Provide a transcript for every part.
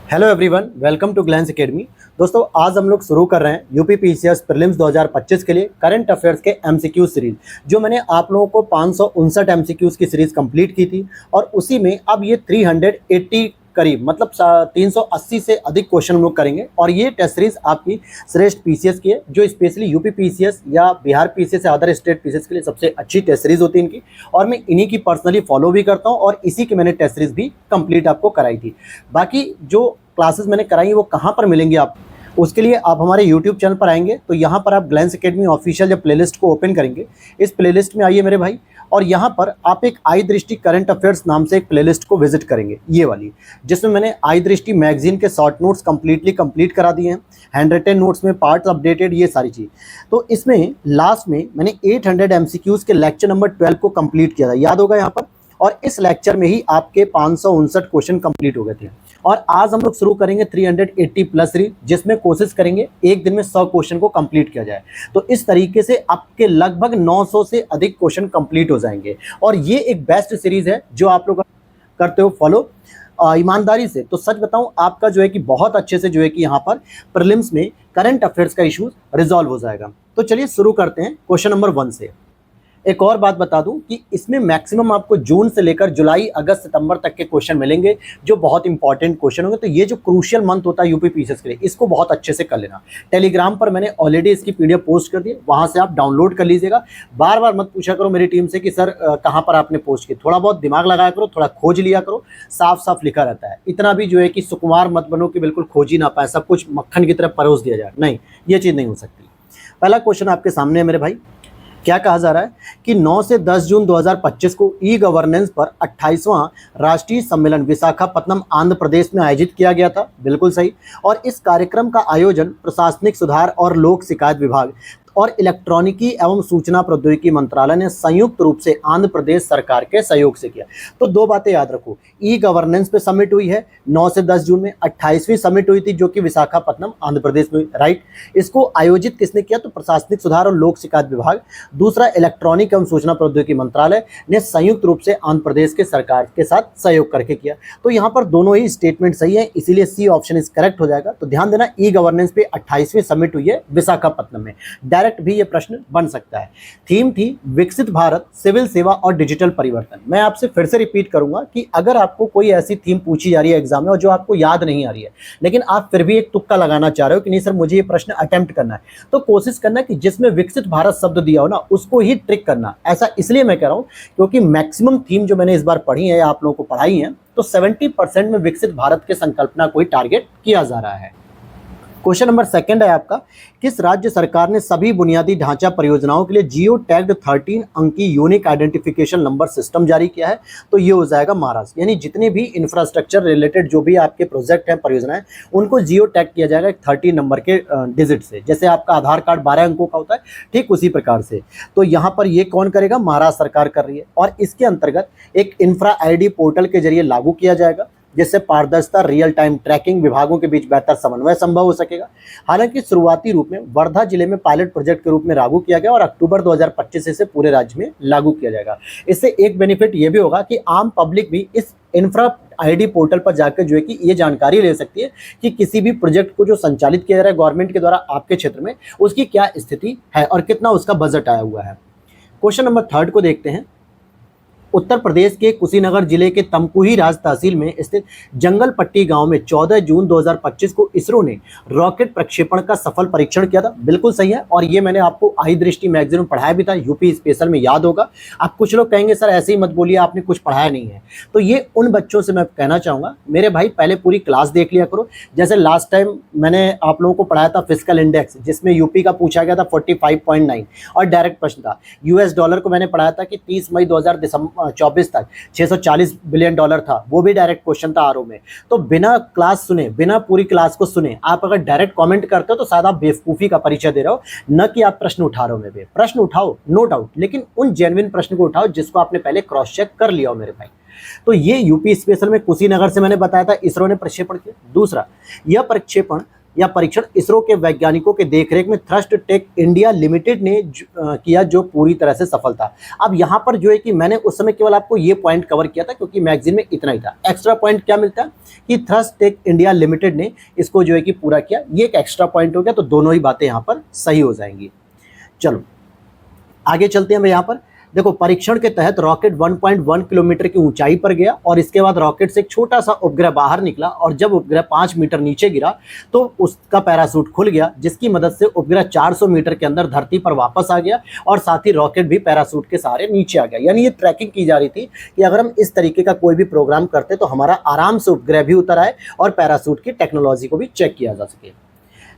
Hello everyone, welcome to Glance Academy. दोस्तों, आज हम लोग शुरू कर रहे हैं यूपी पीसीएस प्रीलिम्स 2025 के लिए करंट अफेयर्स के एमसीक्यू सीरीज। जो मैंने आप लोगों को 559 एमसीक्यूज की सीरीज कंप्लीट की थी और उसी में अब ये 380 करीब मतलब 380 से अधिक क्वेश्चन हम लोग करेंगे। और ये टेस्ट सीरीज आपकी श्रेष्ठ पीसीएस की है, जो स्पेशली यूपी पीसीएस या बिहार पीसीएस या अदर स्टेट पीसीएस के लिए सबसे अच्छी टेस्ट सीरीज होती है इनकी। और मैं इन्हीं की पर्सनली फॉलो भी करता हूँ और इसी की मैंने टेस्ट सीरीज भी कंप्लीट आपको कराई थी। बाकी जो क्लासेस मैंने कराई वो कहाँ पर मिलेंगी आप, उसके लिए आप हमारे यूट्यूब चैनल पर आएंगे तो यहाँ पर आप ग्लैंस एकेडमी ऑफिशियल जब प्लेलिस्ट को ओपन करेंगे, इस प्लेलिस्ट में आइए मेरे भाई, और यहाँ पर आप एक आई दृष्टि करंट अफेयर्स नाम से एक प्लेलिस्ट को विजिट करेंगे, ये वाली, जिसमें मैंने आई दृष्टि मैगजीन के शॉर्ट नोट्स कंप्लीट करा दिए हैं, हैंड रिटन नोट्स में पार्ट्स अपडेटेड, ये सारी चीज़। तो इसमें लास्ट में मैंने 800 एमसीक्यूज के लेक्चर नंबर 12 को कंप्लीट किया था, याद होगा यहाँ पर। और इस लेक्चर में ही आपके 559 क्वेश्चन कंप्लीट हो गए थे। और आज हम लोग शुरू करेंगे 380 प्लस सीरीज, जिसमें कोशिश करेंगे एक दिन में 100 क्वेश्चन को कंप्लीट किया जाए। तो इस तरीके से आपके लगभग 900 से अधिक क्वेश्चन कंप्लीट हो जाएंगे। और ये एक बेस्ट सीरीज है जो आप लोग करते हो फॉलो ईमानदारी से। तो सच बताऊं, आपका जो है कि बहुत अच्छे से जो है कि यहाँ पर प्रीलिम्स में करंट अफेयर्स का इशू रिजॉल्व हो जाएगा। तो चलिए शुरू करते हैं क्वेश्चन नंबर 1 से। एक और बात बता दूं कि इसमें मैक्सिमम आपको जून से लेकर जुलाई, अगस्त, सितंबर तक के क्वेश्चन मिलेंगे, जो बहुत इंपॉर्टेंट क्वेश्चन होंगे। तो ये जो क्रूशियल मंथ होता है यूपी पीसीएस के लिए, इसको बहुत अच्छे से कर लेना। टेलीग्राम पर मैंने ऑलरेडी इसकी पीडीएफ पोस्ट कर दी है, वहां से आप डाउनलोड कर लीजिएगा। बार बार मत पूछा करो मेरी टीम से कि सर कहाँ पर आपने पोस्ट की, थोड़ा बहुत दिमाग लगाया करो, थोड़ा खोज लिया करो, साफ साफ लिखा रहता है। इतना भी जो है कि सुकुमार मत बनो कि बिल्कुल खोज ही ना पाए, सब कुछ मक्खन की तरफ परोस दिया जाए, नहीं, ये चीज़ नहीं हो सकती। पहला क्वेश्चन आपके सामने है मेरे भाई। क्या कहा जा रहा है कि 9 से 10 जून 2025 को ई गवर्नेंस पर 28वां राष्ट्रीय सम्मेलन विशाखापत्तनम आंध्र प्रदेश में आयोजित किया गया था। बिल्कुल सही। और इस कार्यक्रम का आयोजन प्रशासनिक सुधार और लोक शिकायत विभाग और इलेक्ट्रॉनिकी एवं सूचना प्रौद्योगिकी मंत्रालय ने संयुक्त रूप से आंध्र प्रदेश सरकार के सहयोग से किया। तो दो बातें याद रखो, ई गवर्नेंस पे समिट हुई है 9 से 10 जून में, 28वीं समिट हुई थी जो कि विशाखापत्तनम आंध्र प्रदेश में, राइट। इसको आयोजित किसने किया? तो प्रशासनिक सुधार और लोक शिकायत विभाग, दूसरा इलेक्ट्रॉनिक एवं सूचना प्रौद्योगिकी मंत्रालय ने संयुक्त रूप से आंध्र प्रदेश के सरकार के साथ सहयोग करके किया। तो यहाँ पर दोनों ही स्टेटमेंट सही है, इसीलिए सी ऑप्शन इज करेक्ट हो जाएगा। तो ध्यान देना, ई गवर्नेंस पे 28वीं समिट हुई है विशाखापत्तनम में। भी ये प्रश्न बन सकता है। थीम थी विकसित भारत, सिविल सेवा और डिजिटल परिवर्तन। मैं आपसे फिर से रिपीट करूंगा कि अगर आपको कोई ऐसी थीम पूछी जा रही है एग्जाम में और जो आपको याद नहीं आ रही है, लेकिन आप फिर भी एक तुक्का लगाना चाह रहे हो कि नहीं सर मुझे ये प्रश्न अटेम्प्ट करना है, तो कोशिश करना कि जिसमें विकसित भारत शब्द दिया हो ना, उसको ही ट्रिक करना। ऐसा इसलिए मैं कह रहा हूं क्योंकि मैक्सिमम थीम जो मैंने इस बार पढ़ी है, आप लोगों को पढ़ाई है, तो 70% में विकसित भारत के संकल्पना को ही टारगेट किया जा रहा है। क्वेश्चन नंबर 2 है आपका, किस राज्य सरकार ने सभी बुनियादी ढांचा परियोजनाओं के लिए जियो टैग्ड 13 अंकी यूनिक आइडेंटिफिकेशन नंबर सिस्टम जारी किया है? तो ये हो जाएगा महाराष्ट्र। यानी जितने भी इंफ्रास्ट्रक्चर रिलेटेड जो भी आपके प्रोजेक्ट हैं, परियोजनाएं, उनको जियो टैग किया जाएगा एक 13 नंबर के डिजिट से। जैसे आपका आधार कार्ड 12 अंकों का होता है, ठीक उसी प्रकार से। तो यहाँ पर ये कौन करेगा? महाराष्ट्र सरकार कर रही है। और इसके अंतर्गत एक इंफ्रा आईडी पोर्टल के जरिए लागू किया जाएगा, जिससे पारदर्शिता, रियल टाइम ट्रैकिंग, विभागों के बीच बेहतर समन्वय संभव हो सकेगा। हालांकि शुरुआती रूप में वर्धा जिले में पायलट प्रोजेक्ट के रूप में लागू किया गया और अक्टूबर 2025 से इसे पूरे राज्य में लागू किया जाएगा। इससे एक बेनिफिट ये भी होगा कि आम पब्लिक भी इस इंफ्रा आईडी पोर्टल पर जाकर जो है कि ये जानकारी ले सकती है कि किसी भी प्रोजेक्ट को जो संचालित किया जा रहा है गवर्नमेंट के द्वारा आपके क्षेत्र में, उसकी क्या स्थिति है और कितना उसका बजट आया हुआ है। क्वेश्चन नंबर 3 को देखते हैं। उत्तर प्रदेश के कुशीनगर जिले के तमकुही राज तहसील में स्थित जंगलपट्टी गांव में 14 जून 2025 को इसरो ने रॉकेट प्रक्षेपण का सफल परीक्षण किया था। बिल्कुल सही है। और ये मैंने आपको आई दृष्टि मैगजीन में पढ़ाया भी था, यूपी स्पेशल में, याद होगा। अब कुछ लोग कहेंगे सर ऐसे ही मत बोलिए, आपने कुछ पढ़ाया नहीं है। तो ये उन बच्चों से मैं कहना चाहूँगा, मेरे भाई पहले पूरी क्लास देख लिया करो। जैसे लास्ट टाइम मैंने आप लोगों को पढ़ाया था फिस्कल इंडेक्स, जिसमें यूपी का पूछा गया था 45.9 और डायरेक्ट प्रश्न था। यूएस डॉलर को मैंने पढ़ाया था कि 30 मई 2024 तक $640 बिलियन था, वो भी डायरेक्ट क्वेश्चन था आरओ में। तो बिना क्लास सुने, बिना पूरी क्लास को सुने आप अगर डायरेक्ट कमेंट करते हो तो शायद आप बेवकूफ़ी का परिचय दे रहे हो, न कि आप प्रश्न उठा रहे हो। मेरे प्रश्न उठाओ, नो डाउट, लेकिन उन जेन्युइन प्रश्न को उठाओ जिसको आपने पहले क्रॉस चेक कर लिया हो मेरे भाई। तो ये यूपी स्पेशल में कुशीनगर से मैंने बताया था इसरो ने प्रक्षेपण किया। दूसरा, यह प्रक्षेपण या परीक्षण इसरो के वैज्ञानिकों के देखरेख में थ्रस्ट टेक इंडिया लिमिटेड ने किया, जो पूरी तरह से सफल था। अब यहाँ पर जो है कि मैंने उस समय केवल आपको ये पॉइंट कवर किया था क्योंकि मैगजीन में इतना ही था। एक्स्ट्रा पॉइंट क्या मिलता है कि थ्रस्ट टेक इंडिया लिमिटेड ने इसको जो है कि पूरा किया, ये एक एक्स्ट्रा पॉइंट हो गया। तो दोनों ही बातें यहाँ पर सही हो जाएंगी। चलो आगे चलते हैं। मैं यहाँ पर देखो, परीक्षण के तहत रॉकेट 1.1 किलोमीटर की ऊंचाई पर गया और इसके बाद रॉकेट से एक छोटा सा उपग्रह बाहर निकला और जब उपग्रह 5 मीटर नीचे गिरा तो उसका पैराशूट खुल गया, जिसकी मदद से उपग्रह 400 मीटर के अंदर धरती पर वापस आ गया और साथ ही रॉकेट भी पैराशूट के सहारे नीचे आ गया। यानी ये ट्रैकिंग की जा रही थी कि अगर हम इस तरीके का कोई भी प्रोग्राम करते तो हमारा आराम से उपग्रह भी उतर आए और पैराशूट की टेक्नोलॉजी को भी चेक किया जा सके।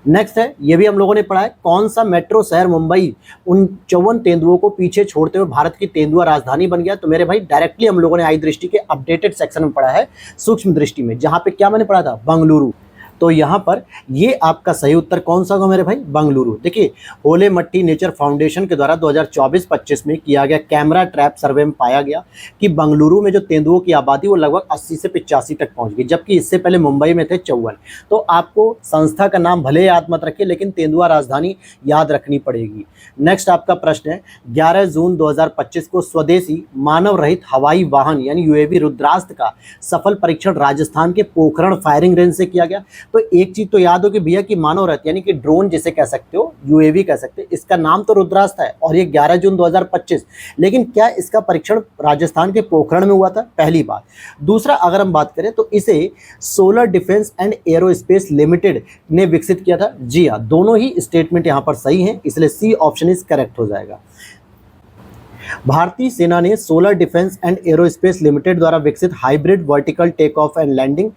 नेक्स्ट है, ये भी हम लोगों ने पढ़ा है, कौन सा मेट्रो शहर मुंबई उन 54 तेंदुओं को पीछे छोड़ते हुए भारत की तेंदुआ राजधानी बन गया। तो मेरे भाई डायरेक्टली हम लोगों ने आई दृष्टि के अपडेटेड सेक्शन में पढ़ा है, सूक्ष्म दृष्टि में, जहां पे क्या मैंने पढ़ा था, बंगलुरु। तो यहाँ पर ये आपका सही उत्तर कौन सा होगा मेरे भाई, बंगलुरु। देखिए, होले मट्टी नेचर फाउंडेशन के द्वारा 2024-25 में किया गया कैमरा ट्रैप सर्वे में पाया गया कि बंगलुरु में जो तेंदुओं की आबादी वो लगभग 80 से 85 तक पहुंच गई, जबकि इससे पहले मुंबई में थे 54। तो आपको संस्था का नाम भले याद मत रखिए, लेकिन तेंदुआ राजधानी याद रखनी पड़ेगी। नेक्स्ट आपका प्रश्न है, 11 जून 2025 को स्वदेशी मानव रहित हवाई वाहन यानी यूएवी रुद्रास्त्र का सफल परीक्षण राजस्थान के पोखरण फायरिंग रेंज से किया गया। तो एक चीज तो याद हो कि भैया कि मानव रहित यानी कि ड्रोन जिसे कह सकते हो, यूएवी कह सकते हो, इसका नाम तो रुद्रास्त्र है और ये 11 जून 2025, लेकिन क्या इसका परीक्षण राजस्थान के पोखरण में हुआ था, पहली बात। दूसरा, अगर हम बात करें तो इसे solar defence and aerospace limited ने विकसित किया था। जी हाँ, दोनों ही स्टेटमेंट यहाँ पर सही हैं, इसलिए सी ऑप्शन इज करेक्ट हो जाएगा। भारतीय सेना ने solar defence and aerospace limited द्वारा विकसित hybrid vertical take off and landing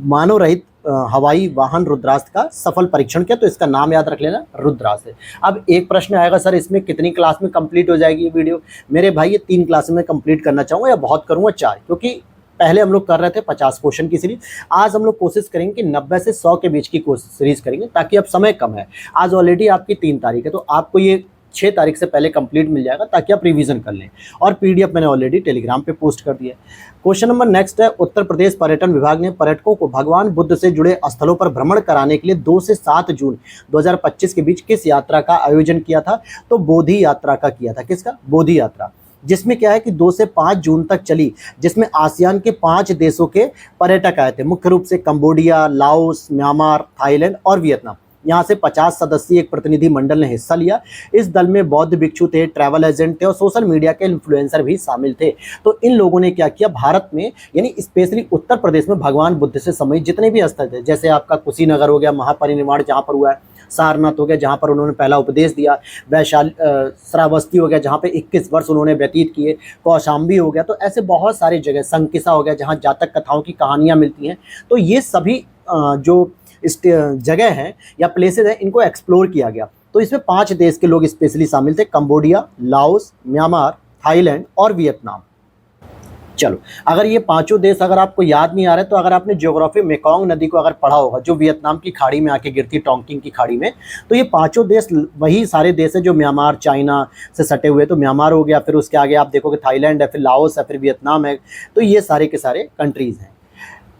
मानव रहित हवाई वाहन रुद्रास्त्र का सफल परीक्षण किया। तो इसका नाम याद रख लेना, रुद्रास्त्र। अब एक प्रश्न आएगा, सर इसमें कितनी क्लास में कंप्लीट हो जाएगी ये वीडियो? मेरे भाई ये 3 क्लास में कंप्लीट करना चाहूँगा या बहुत करूँगा 4, क्योंकि पहले हम लोग कर रहे थे 50 क्वेश्चन की सीरीज। आज हम लोग कोशिश करेंगे कि 90 से 100 के बीच की सीरीज करेंगे, ताकि अब समय कम है। आज ऑलरेडी आपकी 3 तारीख है, तो आपको ये 6 तारीख से पहले कंप्लीट मिल जाएगा, ताकि आप रिवीजन कर लें। और पीडीएफ मैंने ऑलरेडी टेलीग्राम पे पोस्ट कर दिया है। क्वेश्चन नंबर नेक्स्ट है, उत्तर प्रदेश पर्यटन विभाग ने पर्यटकों को भगवान बुद्ध से जुड़े स्थलों पर भ्रमण कराने के लिए 2 से 7 जून 2025 के बीच किस यात्रा का आयोजन किया था? तो बोधि यात्रा का किया था। किसका? बोधि यात्रा, जिसमें क्या है कि 2 से 5 जून तक चली, जिसमें आसियान के 5 देशों के पर्यटक आए थे, मुख्य रूप से कंबोडिया, लाओस, म्यांमार, थाईलैंड और वियतनाम। यहाँ से 50 सदस्यीय एक प्रतिनिधि मंडल ने हिस्सा लिया। इस दल में बौद्ध भिक्षु थे, ट्रैवल एजेंट थे और सोशल मीडिया के इन्फ्लुएंसर भी शामिल थे। तो इन लोगों ने क्या किया, भारत में यानी स्पेशली उत्तर प्रदेश में भगवान बुद्ध से संबंधित जितने भी स्थल थे, जैसे आपका कुशीनगर हो गया, महापरिनिर्वाण जहाँ पर हुआ है, सारनाथ हो गया जहाँ पर उन्होंने पहला उपदेश दिया, श्रावस्ती हो गया जहाँ पे 21 वर्ष उन्होंने व्यतीत किए, कौशाम्बी हो गया, तो ऐसे बहुत सारी जगह, संकिसा हो गया जहाँ जातक कथाओं की कहानियाँ मिलती हैं। तो ये सभी जो इस जगह हैं या प्लेसेस हैं, इनको एक्सप्लोर किया गया। तो इसमें 5 देश के लोग स्पेशली शामिल थे, कंबोडिया, लाओस, म्यांमार, थाईलैंड और वियतनाम। चलो, अगर ये 5 देश अगर आपको याद नहीं आ रहे, तो अगर आपने ज्योग्राफी मेकोंग नदी को अगर पढ़ा होगा, जो वियतनाम की खाड़ी में आके गिरती, टोंकिंग की खाड़ी में, तो ये 5 देश वही सारे देश हैं जो म्यांमार, चाइना से सटे हुए। तो म्यांमार हो गया, फिर उसके आगे आप देखोगे थाईलैंड है, फिर लाओस है, फिर वियतनाम है। तो ये सारे के सारे कंट्रीज़ हैं।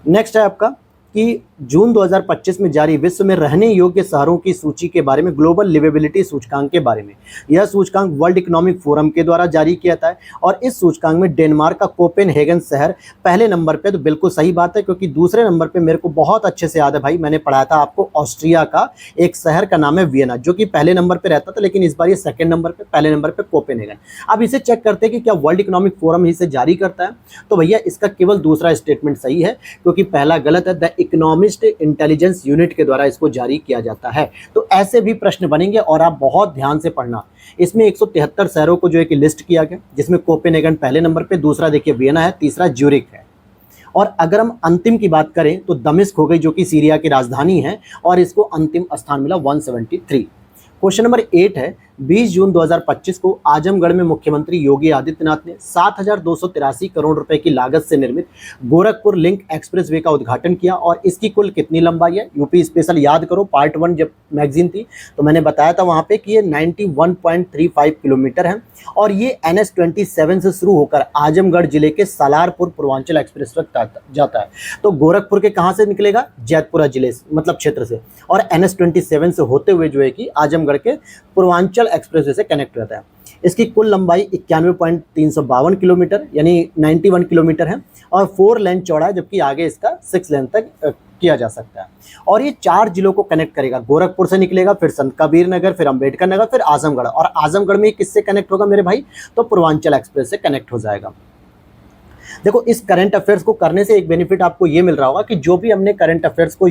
नेक्स्ट है आपका कि जून 2025 में जारी विश्व में रहने योग्य शहरों की सूची के बारे में, ग्लोबल लिवेबिलिटी सूचकांक के बारे में। यह सूचकांक वर्ल्ड इकोनॉमिक फोरम के द्वारा जारी किया था और इस सूचकांक में डेनमार्क का कोपेनहेगन शहर पहले नंबर पे। तो बिल्कुल सही बात है, क्योंकि दूसरे नंबर पे मेरे को बहुत अच्छे से याद है भाई, मैंने पढ़ाया था आपको, ऑस्ट्रिया का एक शहर का नाम है वियना, जो कि पहले नंबर पर रहता था, लेकिन इस बार ये 2nd नंबर पर, पहले नंबर पर कोपेनहेगन। अब इसे चेक करते हैं कि क्या वर्ल्ड इकोनॉमिक फोरम इसे जारी करता है। तो भैया इसका केवल दूसरा स्टेटमेंट सही है, क्योंकि पहला गलत है। द इकोनॉमिस्ट इंटेलिजेंस यूनिट के द्वारा इसको जारी किया जाता है। तो ऐसे भी प्रश्न बनेंगे और आप बहुत ध्यान से पढ़ना। इसमें 173 शहरों को जो है कि लिस्ट किया गया, जिसमें कोपेनहेगन पहले नंबर पे, दूसरा देखिए वियना है, तीसरा ज्यूरिख है। और अगर हम अंतिम की बात करें तो दमिश्क हो गई, जो कि सीरिया की राजधानी है, और इसको अंतिम स्थान मिला 173। क्वेश्चन नंबर 8 है, 20 जून 2025 को आजमगढ़ में मुख्यमंत्री योगी आदित्यनाथ ने 7,283 करोड़ रुपए की लागत से निर्मित गोरखपुर लिंक एक्सप्रेसवे का उद्घाटन किया। और इसकी कुल कितनी लंबाई है? यूपी स्पेशल याद करो, पार्ट 1 जब मैगजीन थी तो मैंने बताया था वहां पे कि ये 91.35 किलोमीटर है और ये NH-27 से शुरू होकर आजमगढ़ जिले के सालारपुर पूर्वांचल एक्सप्रेस तक जाता है। तो गोरखपुर के कहां से निकलेगा? जैतपुरा जिले मतलब क्षेत्र से, और NH-27 से होते हुए जो है कि आजमगढ़ के पूर्वांचल एक्सप्रेस से कनेक्ट रहता है। इसकी कुल लंबाई 91.352 किलोमीटर यानी 91 किलोमीटर है और 4 लेन चौड़ा है, जबकि आगे इसका 6 लेन तक किया जा सकता है। और ये 4 जिलों को कनेक्ट करेगा। गोरखपुर से निकलेगा, फिर संत कबीर नगर, फिर अंबेडकर नगर, फिर आजमगढ़, और आजमगढ़ में किससे कनेक्ट होगा मेरे भाई? तो पूर्वांचल एक्सप्रेस से कनेक्ट हो जाएगा। देखो, इस करंट अफेयर्स को करने से एक बेनिफिट आपको ये मिल रहा होगा कि जो भी हमने करंट अफेयर्स को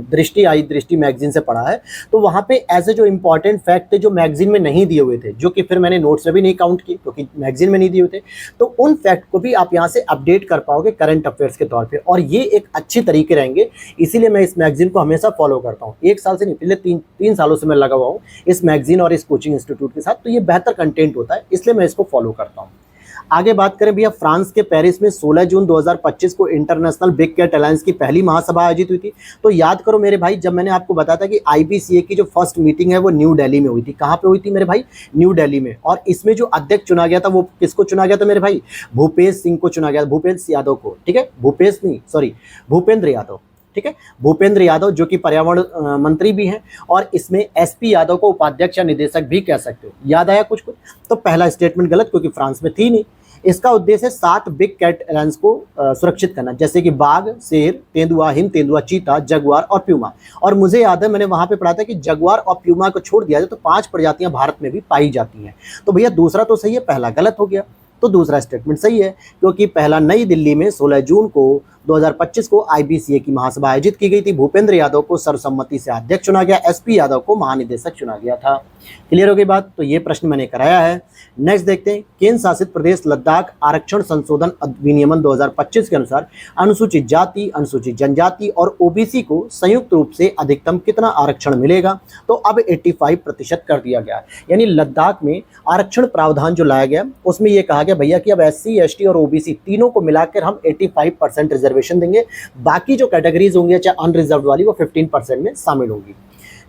दृष्टि मैगजीन से पढ़ा है, तो वहाँ पे ऐसे जो इंपॉर्टेंट फैक्ट थे जो मैगजीन में नहीं दिए हुए थे, जो कि फिर मैंने नोट्स में भी नहीं काउंट किए क्योंकि मैगजीन में नहीं दिए हुए थे, तो उन फैक्ट को भी आप यहाँ से अपडेट कर पाओगे करंट अफेयर्स के तौर पर, और ये एक अच्छे तरीके रहेंगे। इसीलिए मैं इस मैगजीन को हमेशा फॉलो करता हूँ। 1 साल से नहीं, पिछले 3 सालों से मैं लगा हुआ हूँ इस मैगजीन और इस कोचिंग इंस्टीट्यूट के साथ, तो ये बेहतर कंटेंट होता है, इसलिए मैं इसको फॉलो करता हूँ। आगे बात करें भैया, फ्रांस के पेरिस में 16 जून 2025 को इंटरनेशनल बिग कैट अलायंस की पहली महासभा आयोजित हुई थी। तो याद करो मेरे भाई, जब मैंने आपको बताया था कि IBCA की जो फर्स्ट मीटिंग है वो न्यू दिल्ली में हुई थी। कहाँ पे हुई थी मेरे भाई? न्यू दिल्ली में। और इसमें जो अध्यक्ष चुना गया था वो किसको चुना गया था मेरे भाई? भूपेश सिंह को चुना गया, भूपेश यादव को, ठीक है, भूपेंद्र यादव, ठीक है, भूपेंद्र यादव, जो कि पर्यावरण मंत्री भी हैं, और इसमें SP यादव को उपाध्यक्ष या निदेशक भी कह सकते हो। याद आया कुछ? तो पहला स्टेटमेंट गलत, क्योंकि फ्रांस में थी नहीं। इसका उद्देश्य है 7 बिग कैट अलायंस को सुरक्षित करना, जैसे कि बाघ, शेर, तेंदुआ, हिम तेंदुआ, चीता, जगुआर और प्यूमा। और मुझे याद है मैंने वहां पे पढ़ा था कि जगुआर और प्यूमा को छोड़ दिया जाए तो 5 प्रजातियां भारत में भी पाई जाती हैं। तो भैया दूसरा तो सही है, पहला गलत हो गया। तो दूसरा स्टेटमेंट सही है, क्योंकि पहला नई दिल्ली में 16 जून को 2025 को IBCA की महासभा आयोजित की गई थी। भूपेंद्र यादव को सर्वसम्मति से अध्यक्ष चुना गया, SP यादव को महानिदेशक चुना गया था। क्लियर हो गई बात? तो ये प्रश्न मैंने कराया है। नेक्स्ट देखते हैं, केंद्र शासित प्रदेश लद्दाख आरक्षण संशोधन अधिनियम 2025 के अनुसार अनुसूचित जाति, अनुसूचित जनजाति और OBC को संयुक्त रूप से अधिकतम कितना आरक्षण मिलेगा? तो अब 85% कर दिया गया। यानी लद्दाख में आरक्षण प्रावधान जो लाया गया उसमें यह कहा गया भैया कि अब SC, ST और OBC तीनों को मिलाकर हम 85% रिजर्वेशन देंगे। बाकी जो कैटेगरीज होंगी चाहे अनरिजर्व वाली, वो 15% में शामिल होगी।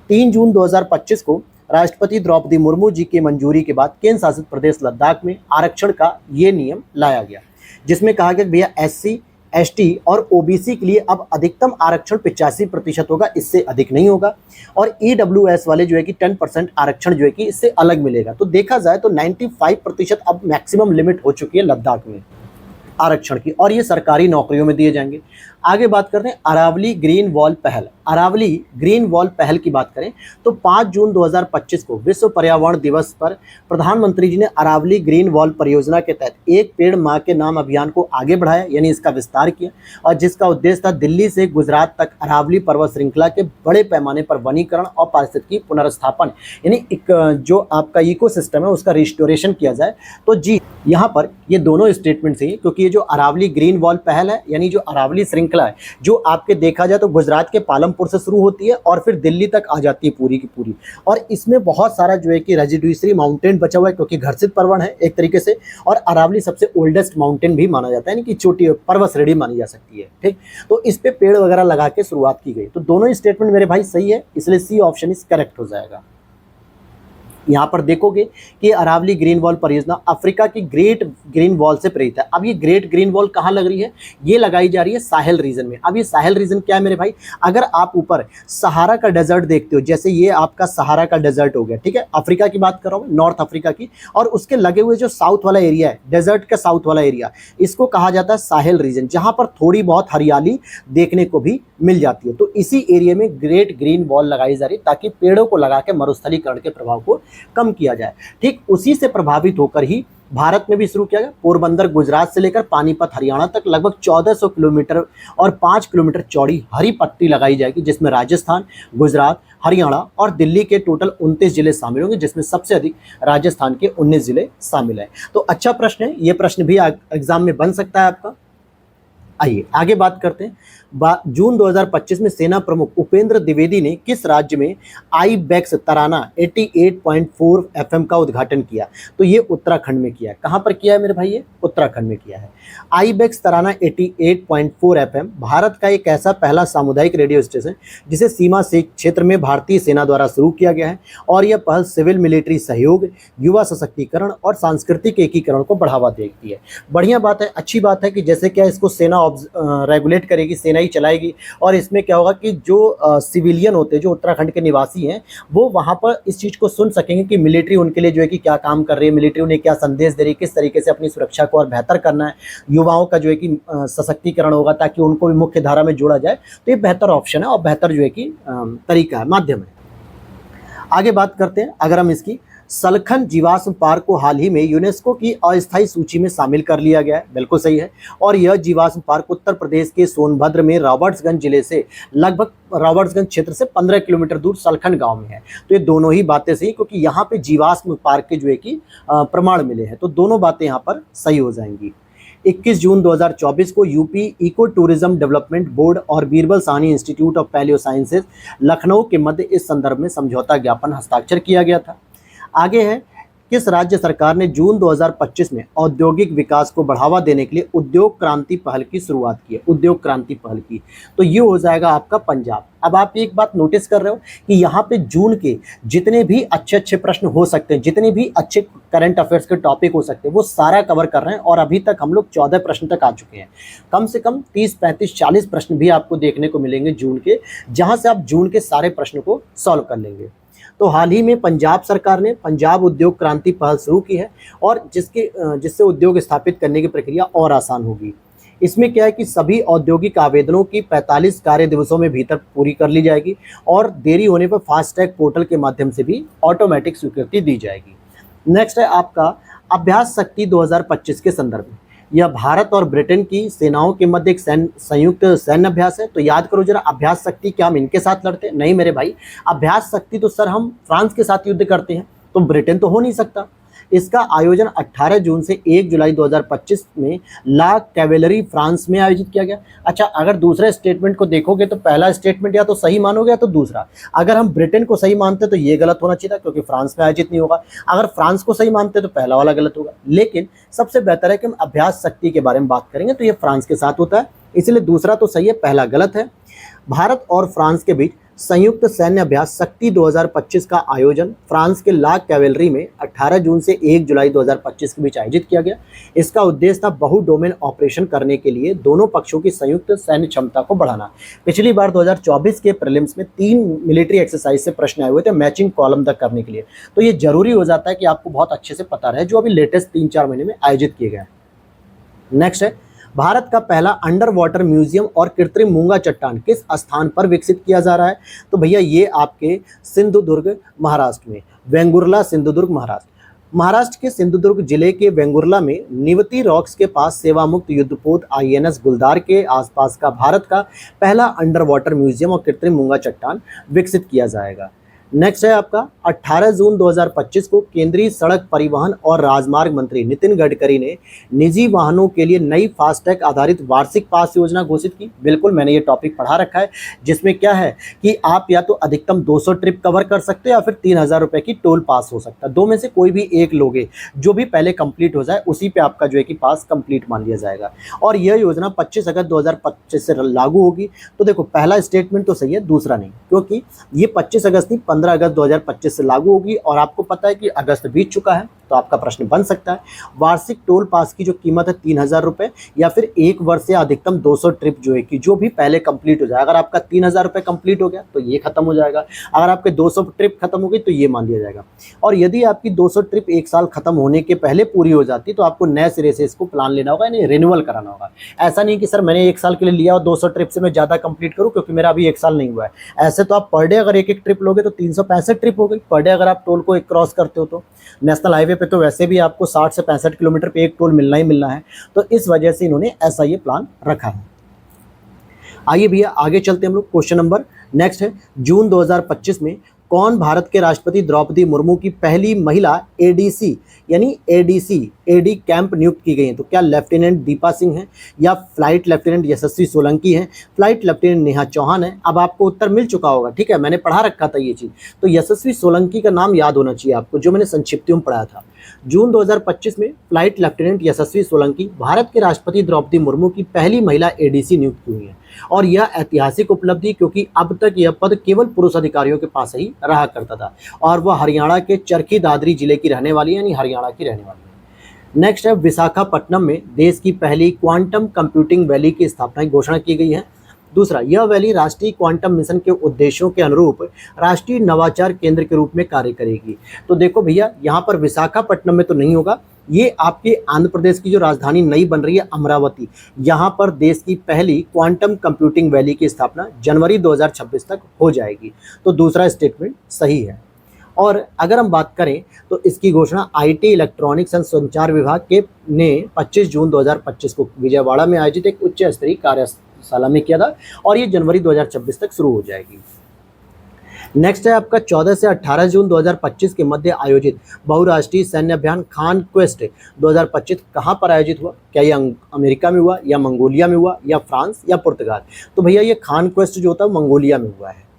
3 जून 2025 को राष्ट्रपति द्रौपदी मुर्मू जी की मंजूरी के बाद केंद्र शासित प्रदेश लद्दाख में आरक्षण का ये नियम लाया गया, जिसमें कहा गया भैया SC, ST और OBC के लिए अब अधिकतम आरक्षण 85% होगा, इससे अधिक नहीं होगा। और EWS वाले जो है कि 10% आरक्षण जो है कि इससे अलग मिलेगा। तो देखा जाए तो 95% अब मैक्सिमम लिमिट हो चुकी है लद्दाख में आरक्षण की, और ये सरकारी नौकरियों में दिए जाएंगे। आगे बात करते हैं अरावली ग्रीन वॉल पहल। अरावली ग्रीन वॉल पहल की बात करें तो 5 जून 2025 को विश्व पर्यावरण दिवस पर प्रधानमंत्री जी ने अरावली ग्रीन वॉल परियोजना के तहत एक पेड़ मां के नाम अभियान को आगे बढ़ाया, यानी इसका विस्तार किया, और जिसका उद्देश्य था दिल्ली से गुजरात तक अरावली पर्वत श्रृंखला के बड़े पैमाने पर वनीकरण और पारिस्थितिकी पुनर्स्थापन, यानी एक जो आपका इकोसिस्टम है उसका रिस्टोरेशन किया जाए। तो जी यहाँ पर ये दोनों स्टेटमेंट से, क्योंकि ये जो अरावली ग्रीन वॉल पहल है यानी जो अरावली श्रृंखला है, जो आपके देखा जाए तो गुजरात के पालमपुर से शुरू होती है और फिर दिल्ली तक आ जाती है पूरी की पूरी, और इसमें बहुत सारा जो है कि रेजिडुअरी माउंटेन बचा हुआ है, क्योंकि घर्षित पर्वत है एक तरीके से, और अरावली सबसे ओल्डेस्ट माउंटेन भी माना जाता है, यानी कि छोटी पर्वत श्रेणी मानी जा सकती है। ठीक, तो इस पे पेड़ वगैरह लगा के शुरुआत की गई। तो दोनों स्टेटमेंट मेरे भाई सही है, इसलिए सी ऑप्शन इज करेक्ट हो जाएगा। यहाँ पर देखोगे कि अरावली ग्रीन वॉल परियोजना अफ्रीका की ग्रेट ग्रीन वॉल से प्रेरित है। अब ये ग्रेट ग्रीन वॉल कहाँ लग रही है? ये लगाई जा रही है साहेल रीजन में। अब ये साहेल रीजन क्या है मेरे भाई? अगर आप ऊपर सहारा का डेजर्ट देखते हो, जैसे ये आपका सहारा का डेजर्ट हो गया, ठीक है, अफ्रीका की बात कर रहा हूँ, नॉर्थ अफ्रीका की, और उसके लगे हुए जो साउथ वाला एरिया है, डेजर्ट का साउथ वाला एरिया, इसको कहा जाता है साहेल रीजन, जहाँ पर थोड़ी बहुत हरियाली देखने को भी मिल जाती है। तो इसी एरिया में ग्रेट ग्रीन वॉल लगाई जा रही है, ताकि पेड़ों को लगा के मरुस्थलीकरण के प्रभाव को कम किया जाए। ठीक उसी से प्रभावित होकर ही भारत में भी शुरू किया गया। पोरबंदर गुजरात से लेकर पानीपत हरियाणा तक लगभग 1400 किलोमीटर और 5 किलोमीटर चौड़ी हरी पट्टी लगाई जाएगी, जिसमें राजस्थान, गुजरात, हरियाणा और दिल्ली के टोटल 29 जिले शामिल होंगे, जिसमें सबसे अधिक राजस्थान के 19 जिले शामिल हैं। तो अच्छा प्रश्न है, ये प्रश्न भी एग्जाम में बन सकता है आपका। आइए आगे बात करते हैं। जून 2025 में सेना प्रमुख उपेंद्र द्विवेदी ने किस राज्य में आईबेक्स तराना 88.4 एफएम का उद्घाटन किया? तो ये उत्तराखंड में किया है। कहाँ पर किया है मेरे भाई? ये उत्तराखंड में किया है। आईबेक्स तराना 88.4 एफएम भारत का एक ऐसा पहला सामुदायिक रेडियो स्टेशन जिसे सीमा से क्षेत्र में भारतीय सेना द्वारा शुरू किया गया है और यह पहल सिविल मिलिट्री सहयोग, युवा सशक्तिकरण और सांस्कृतिक एकीकरण को बढ़ावा देती है। बढ़िया बात है, अच्छी बात है कि जैसे क्या इसको सेना रेगुलेट करेगी, सेना ही चलाएगी और इसमें क्या होगा कि जो सिविलियन होते हैं, जो उत्तराखंड के निवासी हैं, वो वहाँ पर इस चीज़ को सुन सकेंगे कि मिलिट्री उनके लिए जो है कि क्या काम कर रही है, मिलिट्री उन्हें क्या संदेश दे रही है, किस तरीके से अपनी सुरक्षा को और बेहतर करना है। युवाओं का जो है कि सशक्तिकरण होगा ताकि उनको भी मुख्य धारा में जोड़ा जाए। तो ये बेहतर ऑप्शन है और बेहतर जो है कि तरीका है, माध्यम है। आगे बात करते हैं, अगर हम इसकी सलखन जीवाश्म पार्क को हाल ही में यूनेस्को की अस्थायी सूची में शामिल कर लिया गया है। बिल्कुल सही है। और यह जीवाश्म पार्क उत्तर प्रदेश के सोनभद्र में रॉबर्ट्सगंज जिले से लगभग रॉबर्ट्सगंज क्षेत्र से 15 किलोमीटर दूर सलखन गांव में है। तो ये दोनों ही बातें सही, क्योंकि यहाँ पे जीवाश्म पार्क के जो है कि प्रमाण मिले हैं। तो दोनों बातें यहाँ पर सही हो जाएंगी। 21 जून 2024 को UP eco tourism development board और Birbal Sahni institute of palaeo sciences Lucknow के मध्य इस संदर्भ में समझौता ज्ञापन हस्ताक्षर किया गया था। आगे है, किस राज्य सरकार ने जून 2025 में औद्योगिक विकास को बढ़ावा देने के लिए उद्योग क्रांति पहल की शुरुआत की है? उद्योग क्रांति पहल की, तो ये हो जाएगा आपका पंजाब। अब आप एक बात नोटिस कर रहे हो कि यहाँ पे जून के जितने भी अच्छे प्रश्न हो सकते हैं, जितने भी अच्छे करंट अफेयर्स के टॉपिक हो सकते हैं, वो सारा कवर कर रहे हैं और अभी तक हम लोग 14 प्रश्न तक आ चुके हैं। कम से कम 30, 35, 40 प्रश्न भी आपको देखने को मिलेंगे जून के, जहाँ से आप जून के सारे प्रश्न को सॉल्व कर लेंगे। तो हाल ही में पंजाब सरकार ने पंजाब उद्योग क्रांति पहल शुरू की है और जिससे उद्योग स्थापित करने की प्रक्रिया और आसान होगी। इसमें क्या है कि सभी औद्योगिक आवेदनों की 45 कार्य दिवसों में भीतर पूरी कर ली जाएगी और देरी होने पर फास्ट ट्रैक पोर्टल के माध्यम से भी ऑटोमेटिक स्वीकृति दी जाएगी। नेक्स्ट है आपका अभ्यास शक्ति 2025 के संदर्भ में। यह भारत और ब्रिटेन की सेनाओं के मध्य एक संयुक्त सैन्य अभ्यास है। तो याद करो जरा, अभ्यास शक्ति क्या हम इनके साथ लड़ते हैं? नहीं मेरे भाई, अभ्यास शक्ति तो सर हम फ्रांस के साथ युद्ध करते हैं, तो ब्रिटेन तो हो नहीं सकता। इसका आयोजन 18 जून से 1 जुलाई 2025 में ला कैवेलरी फ्रांस में आयोजित किया गया। अच्छा, अगर दूसरे स्टेटमेंट को देखोगे तो पहला स्टेटमेंट या तो सही मानोगे या तो दूसरा। अगर हम ब्रिटेन को सही मानते तो ये गलत होना चाहिए था, क्योंकि फ्रांस में आयोजित नहीं होगा। अगर फ्रांस को सही मानते तो पहला वाला गलत होगा। लेकिन सबसे बेहतर है कि हम अभ्यास शक्ति के बारे में बात करेंगे, तो ये फ्रांस के साथ होता है, इसलिए दूसरा तो सही है, पहला गलत है। भारत और फ्रांस के बीच संयुक्त सैन्य अभ्यास शक्ति 2025 का आयोजन फ्रांस के ला कैवेलरी में 18 जून से 1 जुलाई 2025 के बीच आयोजित किया गया। इसका उद्देश्य था बहु डोमेन ऑपरेशन करने के लिए दोनों पक्षों की संयुक्त सैन्य क्षमता को बढ़ाना। पिछली बार 2024 के प्रीलिम्स में 3 मिलिट्री एक्सरसाइज से प्रश्न आए हुए थे मैचिंग कॉलम तक करने के लिए। तो ये जरूरी हो जाता है कि आपको बहुत अच्छे से पता रहे, जो अभी लेटेस्ट 3-4 महीने में आयोजित किए गए। नेक्स्ट है, भारत का पहला अंडर वाटर म्यूजियम और कृत्रिम मूंगा चट्टान किस स्थान पर विकसित किया जा रहा है? तो भैया ये आपके सिंधुदुर्ग महाराष्ट्र में, वेंगुर्ला सिंधुदुर्ग महाराष्ट्र के सिंधुदुर्ग जिले के वेंगुर्ला में निवती रॉक्स के पास सेवामुक्त युद्धपोत INS गुलदार के आसपास का भारत का पहला अंडर वाटर म्यूजियम और कृत्रिम मूंगा चट्टान विकसित किया जाएगा। नेक्स्ट है आपका 18 जून 2025 को केंद्रीय सड़क परिवहन और राजमार्ग मंत्री नितिन गडकरी ने निजी वाहनों के लिए नई फास्टैग आधारित वार्षिक पास योजना घोषित की। बिल्कुल मैंने ये टॉपिक पढ़ा रखा है, जिसमें क्या है कि आप या तो अधिकतम 200 ट्रिप कवर कर सकते हो या फिर 3000 रुपये की टोल पास हो सकता है। दो में से कोई भी एक लोगे, जो भी पहले कंप्लीट हो जाए उसी पे आपका जो है कि पास कंप्लीट मान लिया जाएगा। और यह योजना 25 अगस्त 2025 से लागू होगी। तो देखो पहला स्टेटमेंट तो सही है, दूसरा नहीं, क्योंकि ये 25 अगस्त नहीं 15 अगस्त 2025 से लागू होगी। और आपको पता है कि अगस्त बीत चुका है, तो आपका प्रश्न बन सकता है वार्षिक टोल पास की जो कीमत है 3000 रुपये या फिर एक वर्ष से अधिकतम 200 ट्रिप जो है कि जो भी पहले कंप्लीट हो जाए। अगर आपका 3000 रुपये कंप्लीट हो गया तो ये खत्म हो जाएगा, अगर आपके 200 ट्रिप खत्म हो गई तो ये मान लिया जाएगा। और यदि आपकी 200 ट्रिप एक साल खत्म होने के पहले पूरी हो जाती तो आपको नए सिरे से इसको प्लान लेना होगा, यानी रिन्यूअल कराना होगा। ऐसा नहीं कि सर मैंने एक साल के लिए लिया और 200 ट्रिप से मैं ज़्यादा कंप्लीट करूँ क्योंकि मेरा अभी एक साल नहीं हुआ है। ऐसे तो आप पर डे अगर एक ट्रिप लोगे तो 365 ट्रिप हो गई पर डे, अगर आप टोल को एक क्रॉस करते हो तो। नेशनल हाईवे पे तो वैसे भी आपको 60 से 65 किलोमीटर पे एक टोल मिलना ही मिलना है, तो इस वजह से इन्होंने ऐसा ये प्लान रखा है। आइए भैया आगे चलते हैं हम लोग। क्वेश्चन नंबर नेक्स्ट है, जून 2025 में कौन भारत के राष्ट्रपति द्रौपदी मुर्मू की पहली महिला एडीसी यानी एडी कैंप नियुक्त की गई है? तो क्या लेफ्टिनेंट दीपा सिंह है, या फ्लाइट लेफ्टिनेंट यशस्वी सोलंकी है, फ्लाइट लेफ्टिनेंट नेहा चौहान है? अब आपको उत्तर मिल चुका होगा, ठीक है, मैंने पढ़ा रखा था ये चीज़। तो यशस्वी सोलंकी का नाम याद होना चाहिए आपको, जो मैंने संक्षिप्त में पढ़ा था। जून 2025 में फ्लाइट लेफ्टिनेंट यशस्वी सोलंकी भारत के राष्ट्रपति द्रौपदी मुर्मू की पहली महिला एडीसी नियुक्त हुई है, और यह ऐतिहासिक उपलब्धि क्योंकि अब तक यह पद केवल पुरुष अधिकारियों के पास ही रहा करता था, और वह हरियाणा के चरखी दादरी जिले की रहने वाली है, यानी हरियाणा की रहने वाली है। नेक्स्ट है, विशाखापट्टनम में देश की पहली क्वांटम कंप्यूटिंग वैली की स्थापना की घोषणा की गई है। दूसरा, यह वैली राष्ट्रीय क्वांटम मिशन के उद्देश्यों के अनुरूप राष्ट्रीय नवाचार केंद्र के रूप में कार्य करेगी। तो देखो भैया, यहाँ पर विशाखापट्टनम में तो नहीं होगा, ये आपके आंध्र प्रदेश की जो राजधानी नई बन रही है अमरावती, यहाँ पर देश की पहली क्वांटम कंप्यूटिंग वैली की स्थापना जनवरी 2026 तक हो जाएगी। तो दूसरा स्टेटमेंट सही है। और अगर हम बात करें तो इसकी घोषणा आईटी इलेक्ट्रॉनिक्स एंड संचार विभाग के ने 25 जून 2025 को विजयवाड़ा में आयोजित एक उच्च स्तरीय कार्यशाला में किया था, और ये जनवरी 2026 तक शुरू हो जाएगी। नेक्स्ट है आपका 14 से 18 जून 2025 के मध्य आयोजित बहुराष्ट्रीय सैन्य अभियान खान क्वेस्ट 2025 कहाँ पर आयोजित हुआ? क्या ये अमेरिका में हुआ, या मंगोलिया में हुआ, या फ्रांस, या पुर्तगाल? तो भैया ये खान क्वेस्ट जो होता है मंगोलिया में हुआ है।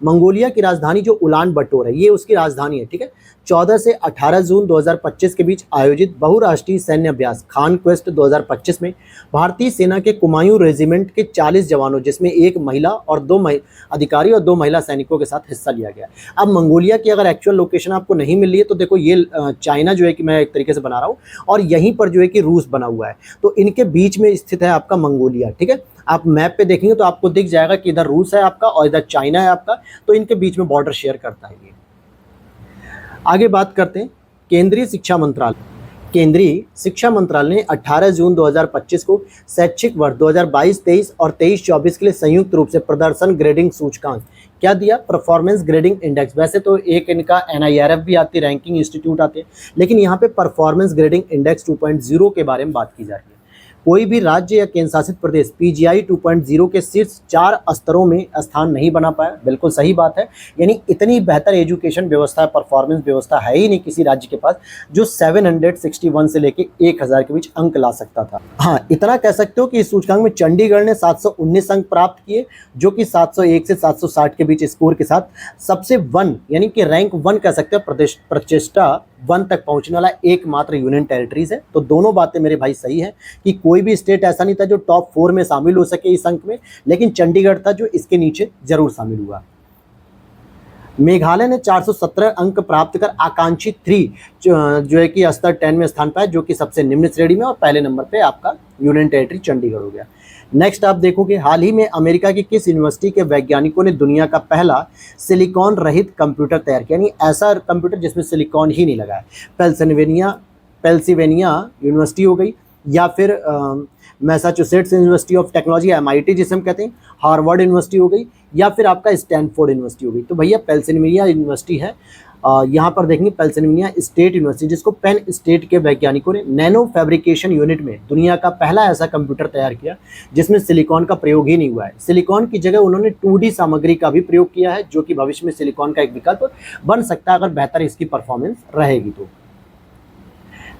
मंगोलिया की राजधानी जो उलान बटोर है, ये उसकी राजधानी है, ठीक है। 14 से 18 जून 2025 के बीच आयोजित बहुराष्ट्रीय सैन्य अभ्यास खान क्वेस्ट 2025 में भारतीय सेना के कुमायूं रेजिमेंट के 40 जवानों, जिसमें एक महिला और 2 अधिकारी और 2 महिला सैनिकों के साथ हिस्सा लिया गया। अब मंगोलिया की अगर एक्चुअल लोकेशन आपको नहीं मिल रही है तो देखो, ये चाइना जो है कि मैं एक तरीके से बना रहा हूँ, और यहीं पर जो है कि रूस बना हुआ है, तो इनके बीच में स्थित है आपका मंगोलिया, ठीक है। आप मैप पे देखेंगे तो आपको दिख जाएगा कि इधर रूस है आपका और इधर चाइना है आपका, तो इनके बीच में बॉर्डर शेयर करता है ये। आगे बात करते हैं केंद्रीय शिक्षा मंत्रालय। केंद्रीय शिक्षा मंत्रालय ने 18 जून 2025 को शैक्षिक वर्ष 2022-23 और 23-24 के लिए संयुक्त रूप से प्रदर्शन ग्रेडिंग सूचकांक क्या दिया? Performance grading index. वैसे तो एक इनका NIRF भी आती है, रैंकिंग इंस्टीट्यूट आते हैं, लेकिन यहाँ पे परफॉर्मेंस ग्रेडिंग इंडेक्स 2.0 के बारे में बात की जा रही है। कोई भी राज्य या केंद्र शासित प्रदेश PGI 2.0 के शीर्ष 4 स्तरों में स्थान नहीं बना पाया। बिल्कुल सही बात है, यानी इतनी बेहतर एजुकेशन व्यवस्था, परफॉर्मेंस व्यवस्था है ही नहीं किसी राज्य के पास जो 761 से लेके 1000 के बीच अंक ला सकता था। हाँ, इतना कह सकते हो कि इस सूचकांक में चंडीगढ़ ने 719 अंक प्राप्त किए, जो कि 701 से 760 के बीच स्कोर के साथ सबसे 1 यानी कि रैंक 1 कह सकते हो, प्रदेश प्रतिष्ठा 1 तक पहुंचने वाला एकमात्र यूनियन टेरिटरीज है। तो दोनों बातें मेरे भाई सही है कि कोई भी स्टेट ऐसा नहीं था जो टॉप 4 में शामिल हो सके इस अंक में, लेकिन चंडीगढ़ था जो इसके नीचे जरूर शामिल हुआ। मेघालय ने 417 अंक प्राप्त कर आकांक्षी 3 जो है कि स्तर 10 में स्थान पाया, जो कि सबसे निम्न श्रेणी में, और पहले नंबर पे आपका यूनियन टेरिटरी चंडीगढ़ हो गया। नेक्स्ट आप देखोगे, हाल ही में अमेरिका की किस यूनिवर्सिटी के वैज्ञानिकों ने दुनिया का पहला सिलिकॉन रहित कंप्यूटर तैयार किया, यानी ऐसा कंप्यूटर जिसमें सिलिकॉन ही नहीं लगा है? पेंसिल्वेनिया यूनिवर्सिटी हो गई, या फिर Massachusetts university of technology MIT जिसे हम कहते हैं, हार्वर्ड यूनिवर्सिटी हो गई, या फिर आपका स्टैनफोर्ड यूनिवर्सिटी हो गई। तो भैया पेंसिल्वेनिया यूनिवर्सिटी है। यहाँ पर देखेंगे पेंसिल्वेनिया स्टेट यूनिवर्सिटी, जिसको पेन स्टेट के वैज्ञानिकों ने नैनो फैब्रिकेशन यूनिट में दुनिया का पहला ऐसा कंप्यूटर तैयार किया जिसमें सिलिकॉन का प्रयोग ही नहीं हुआ है। सिलिकॉन की जगह उन्होंने 2D सामग्री का भी प्रयोग किया है, जो कि भविष्य में सिलिकॉन का एक विकल्प बन सकता है अगर बेहतर इसकी परफॉर्मेंस रहेगी तो।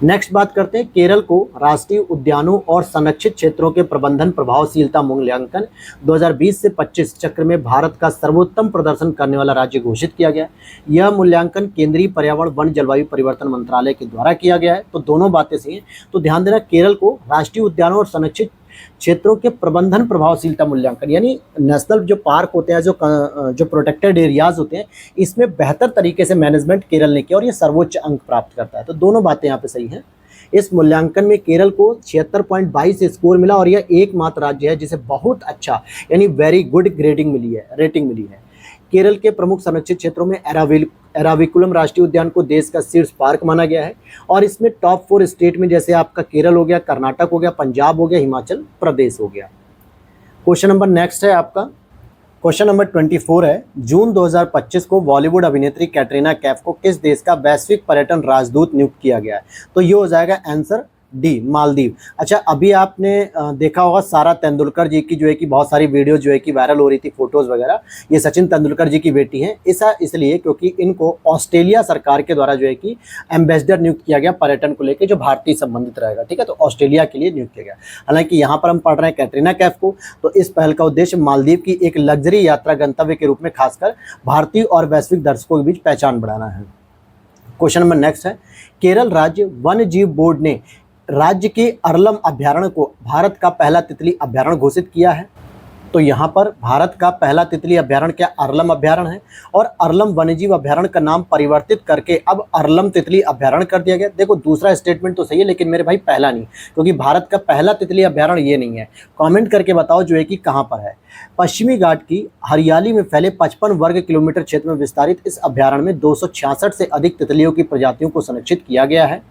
नेक्स्ट बात करते हैं, केरल को राष्ट्रीय उद्यानों और संरक्षित क्षेत्रों के प्रबंधन प्रभावशीलता मूल्यांकन 2020 से 25 चक्र में भारत का सर्वोत्तम प्रदर्शन करने वाला राज्य घोषित किया गया। यह मूल्यांकन केंद्रीय पर्यावरण वन जलवायु परिवर्तन मंत्रालय के द्वारा किया गया है। तो दोनों बातें सही हैं। तो ध्यान देना, केरल को राष्ट्रीय उद्यानों और संरक्षित क्षेत्रों के प्रबंधन प्रभावशीलता मूल्यांकन, यानी नेशनल जो पार्क होते हैं, जो प्रोटेक्टेड एरियाज होते हैं, इसमें बेहतर तरीके से मैनेजमेंट केरल ने किया और ये सर्वोच्च अंक प्राप्त करता है। तो दोनों बातें यहाँ पे सही हैं। इस मूल्यांकन में केरल को 76.22 स्कोर मिला, और यह एकमात्र राज्य है जिसे बहुत अच्छा यानी वेरी गुड रेटिंग मिली है। केरल के प्रमुख संरक्षित क्षेत्रों में एराविकुलम राष्ट्रीय उद्यान को देश का शीर्ष पार्क माना गया है, और इसमें टॉप 4 स्टेट में जैसे आपका केरल हो गया, कर्नाटक हो गया, पंजाब हो गया, हिमाचल प्रदेश हो गया। क्वेश्चन नंबर नेक्स्ट है आपका, क्वेश्चन नंबर 24 है, जून 2025 को बॉलीवुड अभिनेत्री कैटरीना कैफ को किस देश का वैश्विक पर्यटन राजदूत नियुक्त किया गया है? तो ये हो जाएगा आंसर डी मालदीव। अच्छा, अभी आपने देखा होगा सारा तेंदुलकर जी की जो है कि बहुत सारी वीडियो जो है कि वायरल हो रही थी, फोटोज़ वगैरह। ये सचिन तेंदुलकर जी की बेटी हैं। ऐसा इसलिए क्योंकि इनको ऑस्ट्रेलिया सरकार के द्वारा जो है कि एम्बेसडर नियुक्त किया गया पर्यटन को लेकर, जो भारतीय संबंधित रहेगा, ठीक है। तो ऑस्ट्रेलिया के लिए नियुक्त किया गया। हालांकि यहाँ पर हम पढ़ रहे हैं कैटरीना कैफ को। तो इस पहल का उद्देश्य मालदीव की एक लग्जरी यात्रा गंतव्य के रूप में खासकर भारतीय और वैश्विक दर्शकों के बीच पहचान बढ़ाना है। क्वेश्चन नंबर नेक्स्ट है, केरल राज्य वन्य जीव बोर्ड ने राज्य के अरलम अभ्यारण्य को भारत का पहला तितली अभ्यारण्य घोषित किया है। तो यहाँ पर भारत का पहला तितली अभ्यारण्य क्या अरलम अभ्यारण्य है, और अरलम वन्यजीव अभ्यारण्य का नाम परिवर्तित करके अब अरलम तितली अभ्यारण्य कर दिया गया। देखो, दूसरा स्टेटमेंट तो सही है, लेकिन मेरे भाई पहला नहीं, क्योंकि भारत का पहला तितली अभ्यारण्य ये नहीं है। कमेंट करके बताओ जो है कि कहाँ पर है। पश्चिमी घाट की हरियाली में फैले 55 वर्ग किलोमीटर क्षेत्र में विस्तारित इस अभ्यारण्य में 266 से अधिक तितलियों की प्रजातियों को संरक्षित किया गया है।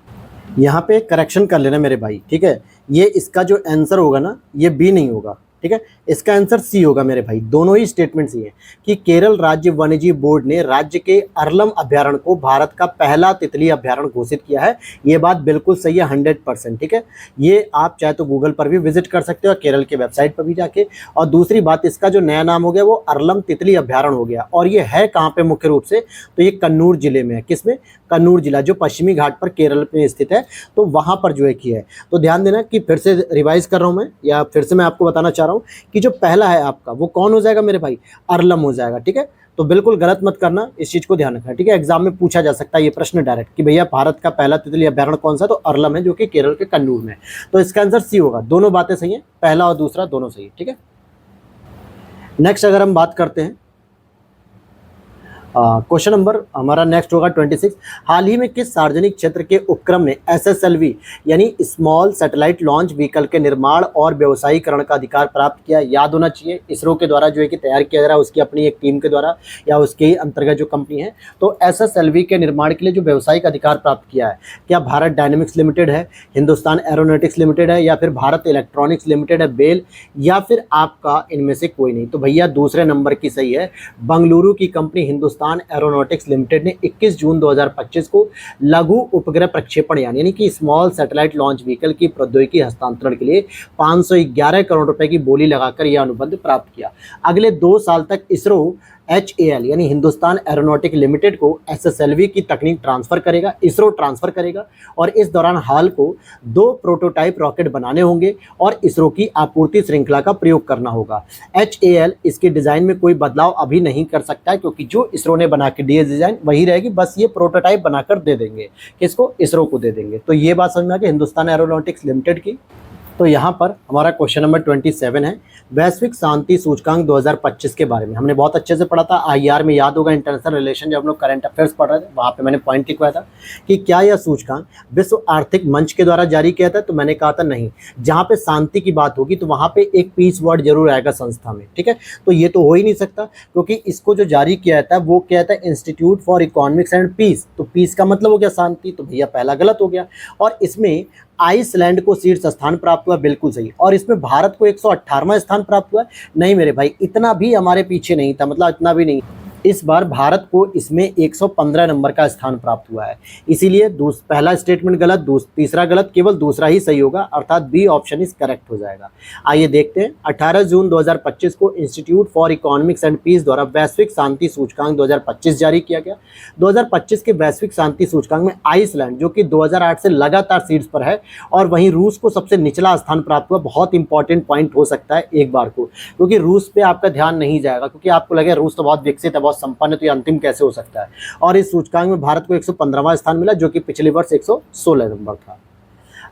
यहाँ पे करेक्शन कर लेना मेरे भाई, ठीक है। ये इसका जो आंसर होगा ना, ये बी नहीं होगा, ठीक है। इसका आंसर सी होगा मेरे भाई। दोनों ही स्टेटमेंट सी हैं कि केरल राज्य वन्यजीव बोर्ड ने राज्य के अरलम अभ्यारण्य को भारत का पहला तितली अभ्यारण्य घोषित किया है। ये बात बिल्कुल सही है, 100%, ठीक है। ये आप चाहे तो गूगल पर भी विजिट कर सकते हो, केरल के वेबसाइट पर भी जाके। और दूसरी बात, इसका जो नया नाम हो गया वो अरलम तितली अभ्यारण्य हो गया। और ये है कहाँ पे मुख्य रूप से, तो ये कन्नूर जिले में है। किसमें? कन्नूर जिला, जो पश्चिमी घाट पर केरल में स्थित है, तो वहाँ पर जो है कि है। तो ध्यान देना कि फिर से रिवाइज कर रहा हूँ मैं, या फिर से मैं आपको बताना चाह रहा हूँ कि जो पहला है आपका वो कौन हो जाएगा मेरे भाई, अरलम हो जाएगा, ठीक है। तो बिल्कुल गलत मत करना, इस चीज को ध्यान रखना, ठीक है। एग्जाम में पूछा जा सकता है ये प्रश्न डायरेक्ट कि भैया भारत का पहला तितली अभ्यारण्य कौन सा, तो अरलम है, जो कि केरल के कन्नूर में है। तो इसका आंसर सी होगा। दोनों बातें सही हैं, पहला और दूसरा दोनों सही है, ठीक है। नेक्स्ट अगर हम बात करते हैं, क्वेश्चन नंबर हमारा नेक्स्ट होगा 26। हाल ही में किस सार्वजनिक क्षेत्र के उपक्रम ने SSLV यानी स्मॉल सैटेलाइट लॉन्च व्हीकल के निर्माण और व्यवसायीकरण का अधिकार प्राप्त किया? याद होना चाहिए, इसरो के द्वारा जो है कि तैयार किया जा रहा है, उसकी अपनी एक टीम के द्वारा या उसके ही अंतर्गत जो कंपनी है। तो SSLV के निर्माण के लिए जो व्यवसायिक अधिकार प्राप्त किया है, क्या भारत डायनेमिक्स लिमिटेड है, हिंदुस्तान एरोनॉटिक्स लिमिटेड है, या फिर भारत इलेक्ट्रॉनिक्स लिमिटेड है, बेल, या फिर आपका इनमें से कोई नहीं? तो भैया दूसरे नंबर की सही है। बंगलुरु की कंपनी हिंदुस्तान एरोनॉटिक्स लिमिटेड ने 21 जून 2025 को लघु उपग्रह प्रक्षेपण यानी कि स्मॉल सैटेलाइट लॉन्च व्हीकल की प्रौद्योगिकी हस्तांतरण के लिए 511 करोड़ रुपए की बोली लगाकर यह अनुबंध प्राप्त किया। अगले 2 साल तक इसरो HAL यानी हिंदुस्तान एरोनॉटिक लिमिटेड को SSLV की तकनीक ट्रांसफर करेगा, इसरो ट्रांसफर करेगा। और इस दौरान हाल को 2 प्रोटोटाइप रॉकेट बनाने होंगे और इसरो की आपूर्ति श्रृंखला का प्रयोग करना होगा। HAL इसके डिजाइन में कोई बदलाव अभी नहीं कर सकता है, क्योंकि जो इसरो ने बना के दिए डिजाइन वही रहेगी, बस ये प्रोटोटाइप बनाकर दे देंगे। किसको? इसरो को दे देंगे। तो ये बात समझ में आ गई हिंदुस्तान एरोनॉटिक्स लिमिटेड की। तो यहाँ पर हमारा क्वेश्चन नंबर 27 है, वैश्विक शांति सूचकांक 2025 के बारे में। हमने बहुत अच्छे से पढ़ा था IR में, याद होगा, इंटरनेशनल रिलेशन, जब हम लोग करंट अफेयर्स पढ़ रहे थे वहाँ पे मैंने पॉइंट लिखवाया था कि क्या यह सूचकांक विश्व आर्थिक मंच के द्वारा जारी किया था? तो मैंने कहा था नहीं। जहाँ पे शांति की बात होगी तो वहाँ पे एक पीस वर्ड जरूर आएगा संस्था में, ठीक है। तो ये तो हो ही नहीं सकता, क्योंकि इसको जो जारी किया था वो क्या था, Institute for Economics and Peace. तो पीस का मतलब हो गया शांति, तो भैया पहला गलत हो गया। और इसमें आइसलैंड को शीर्ष स्थान प्राप्त हुआ, बिल्कुल सही। और इसमें भारत को 118वां स्थान प्राप्त हुआ। नहीं मेरे भाई, इतना भी हमारे पीछे नहीं था, मतलब इतना भी नहीं। इस बार भारत को इसमें 115 नंबर का स्थान प्राप्त हुआ है। इसीलिए पहला स्टेटमेंट गलत, तीसरा गलत, केवल दूसरा ही सही होगा, अर्थात बी ऑप्शन इज करेक्ट हो जाएगा। आइए देखते हैं। 18 जून 2025 को Institute for Economics and Peace द्वारा वैश्विक शांति सूचकांक 2025 जारी किया गया। 2025 के वैश्विक शांति सूचकांक में आइसलैंड, जो कि 2008 से लगातार शीर्ष पर है, और वहीं रूस को सबसे निचला स्थान प्राप्त हुआ। बहुत इंपॉर्टेंट पॉइंट हो सकता है एक बार को, क्योंकि रूस पे आपका ध्यान नहीं जाएगा, क्योंकि आपको लगे रूस तो बहुत विकसित है, संपन्न है, तो ये अंतिम कैसे हो सकता है। और इस सूचकांक में भारत को 115वां स्थान मिला, जो कि पिछले वर्ष 116 नंबर था।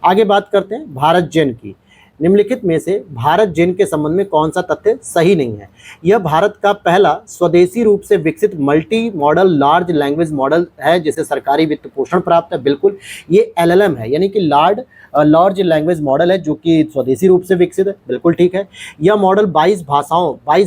आगे बात करते हैं भारत जेन की। निम्नलिखित में से भारत जेन के संबंध में कौन सा तथ्य सही नहीं है? यह भारत का पहला स्वदेशी रूप से विकसित multi modal large language model है, जिसे सरकारी वित्त पोषण प्राप्त है। बिल्कुल, ये LLM है, यानी कि लार्ज लैंग्वेज मॉडल है, जो कि स्वदेशी रूप से विकसित है। बिल्कुल ठीक है। यह मॉडल 22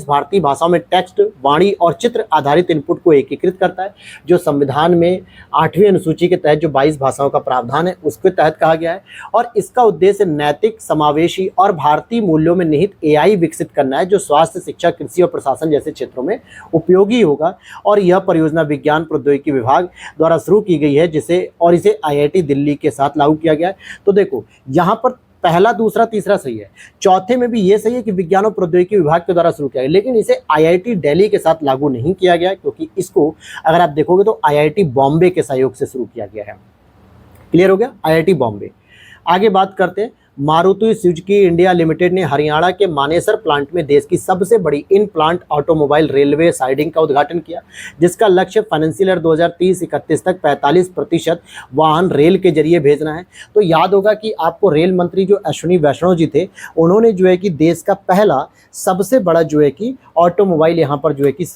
भारतीय भाषाओं में टेक्स्ट, वाणी और चित्र आधारित इनपुट को एकीकृत करता है, जो संविधान में 8वीं अनुसूची के तहत जो 22 भाषाओं का प्रावधान है उसके तहत कहा गया है। और इसका उद्देश्य नैतिक, समावेशी पारदर्शी और भारतीय मूल्यों में निहित एआई विकसित करना है जो स्वास्थ्य, शिक्षा, कृषि और प्रशासन जैसे क्षेत्रों में उपयोगी होगा। और यह परियोजना विज्ञान प्रौद्योगिकी विभाग द्वारा शुरू की गई है इसे आईआईटी दिल्ली के साथ लागू किया गया है। तो देखो यहाँ पर पहला, दूसरा, तीसरा सही है, चौथे में भी ये सही है कि विज्ञान और प्रौद्योगिकी विभाग के द्वारा शुरू किया गया, लेकिन इसे आईआईटी दिल्ली के साथ लागू नहीं किया गया क्योंकि इसको अगर आप देखोगे तो आईआईटी बॉम्बे के सहयोग से शुरू किया गया है। क्लियर हो गया, आईआईटी बॉम्बे। आगे बात करते हैं, मारुति सुजुकी इंडिया लिमिटेड ने हरियाणा के मानेसर प्लांट में देश की सबसे बड़ी in plant automobile railway siding का उद्घाटन किया, जिसका लक्ष्य फाइनेंशियल ईयर 2030-31 तक 45% वाहन रेल के जरिए भेजना है। तो याद होगा कि आपको रेल मंत्री जो अश्विनी वैष्णव जी थे, उन्होंने जो है कि देश का पहला सबसे बड़ा जो है कि ऑटोमोबाइल यहाँ पर जो है कि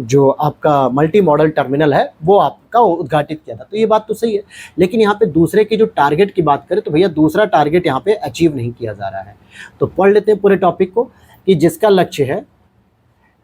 जो आपका मल्टी मॉडल टर्मिनल है वो आपका उद्घाटित किया था। तो ये बात तो सही है, लेकिन यहाँ पे दूसरे के जो टारगेट की बात करें तो भैया दूसरा टारगेट यहाँ पे अचीव नहीं किया जा रहा है। तो पढ़ लेते हैं पूरे टॉपिक को कि जिसका लक्ष्य है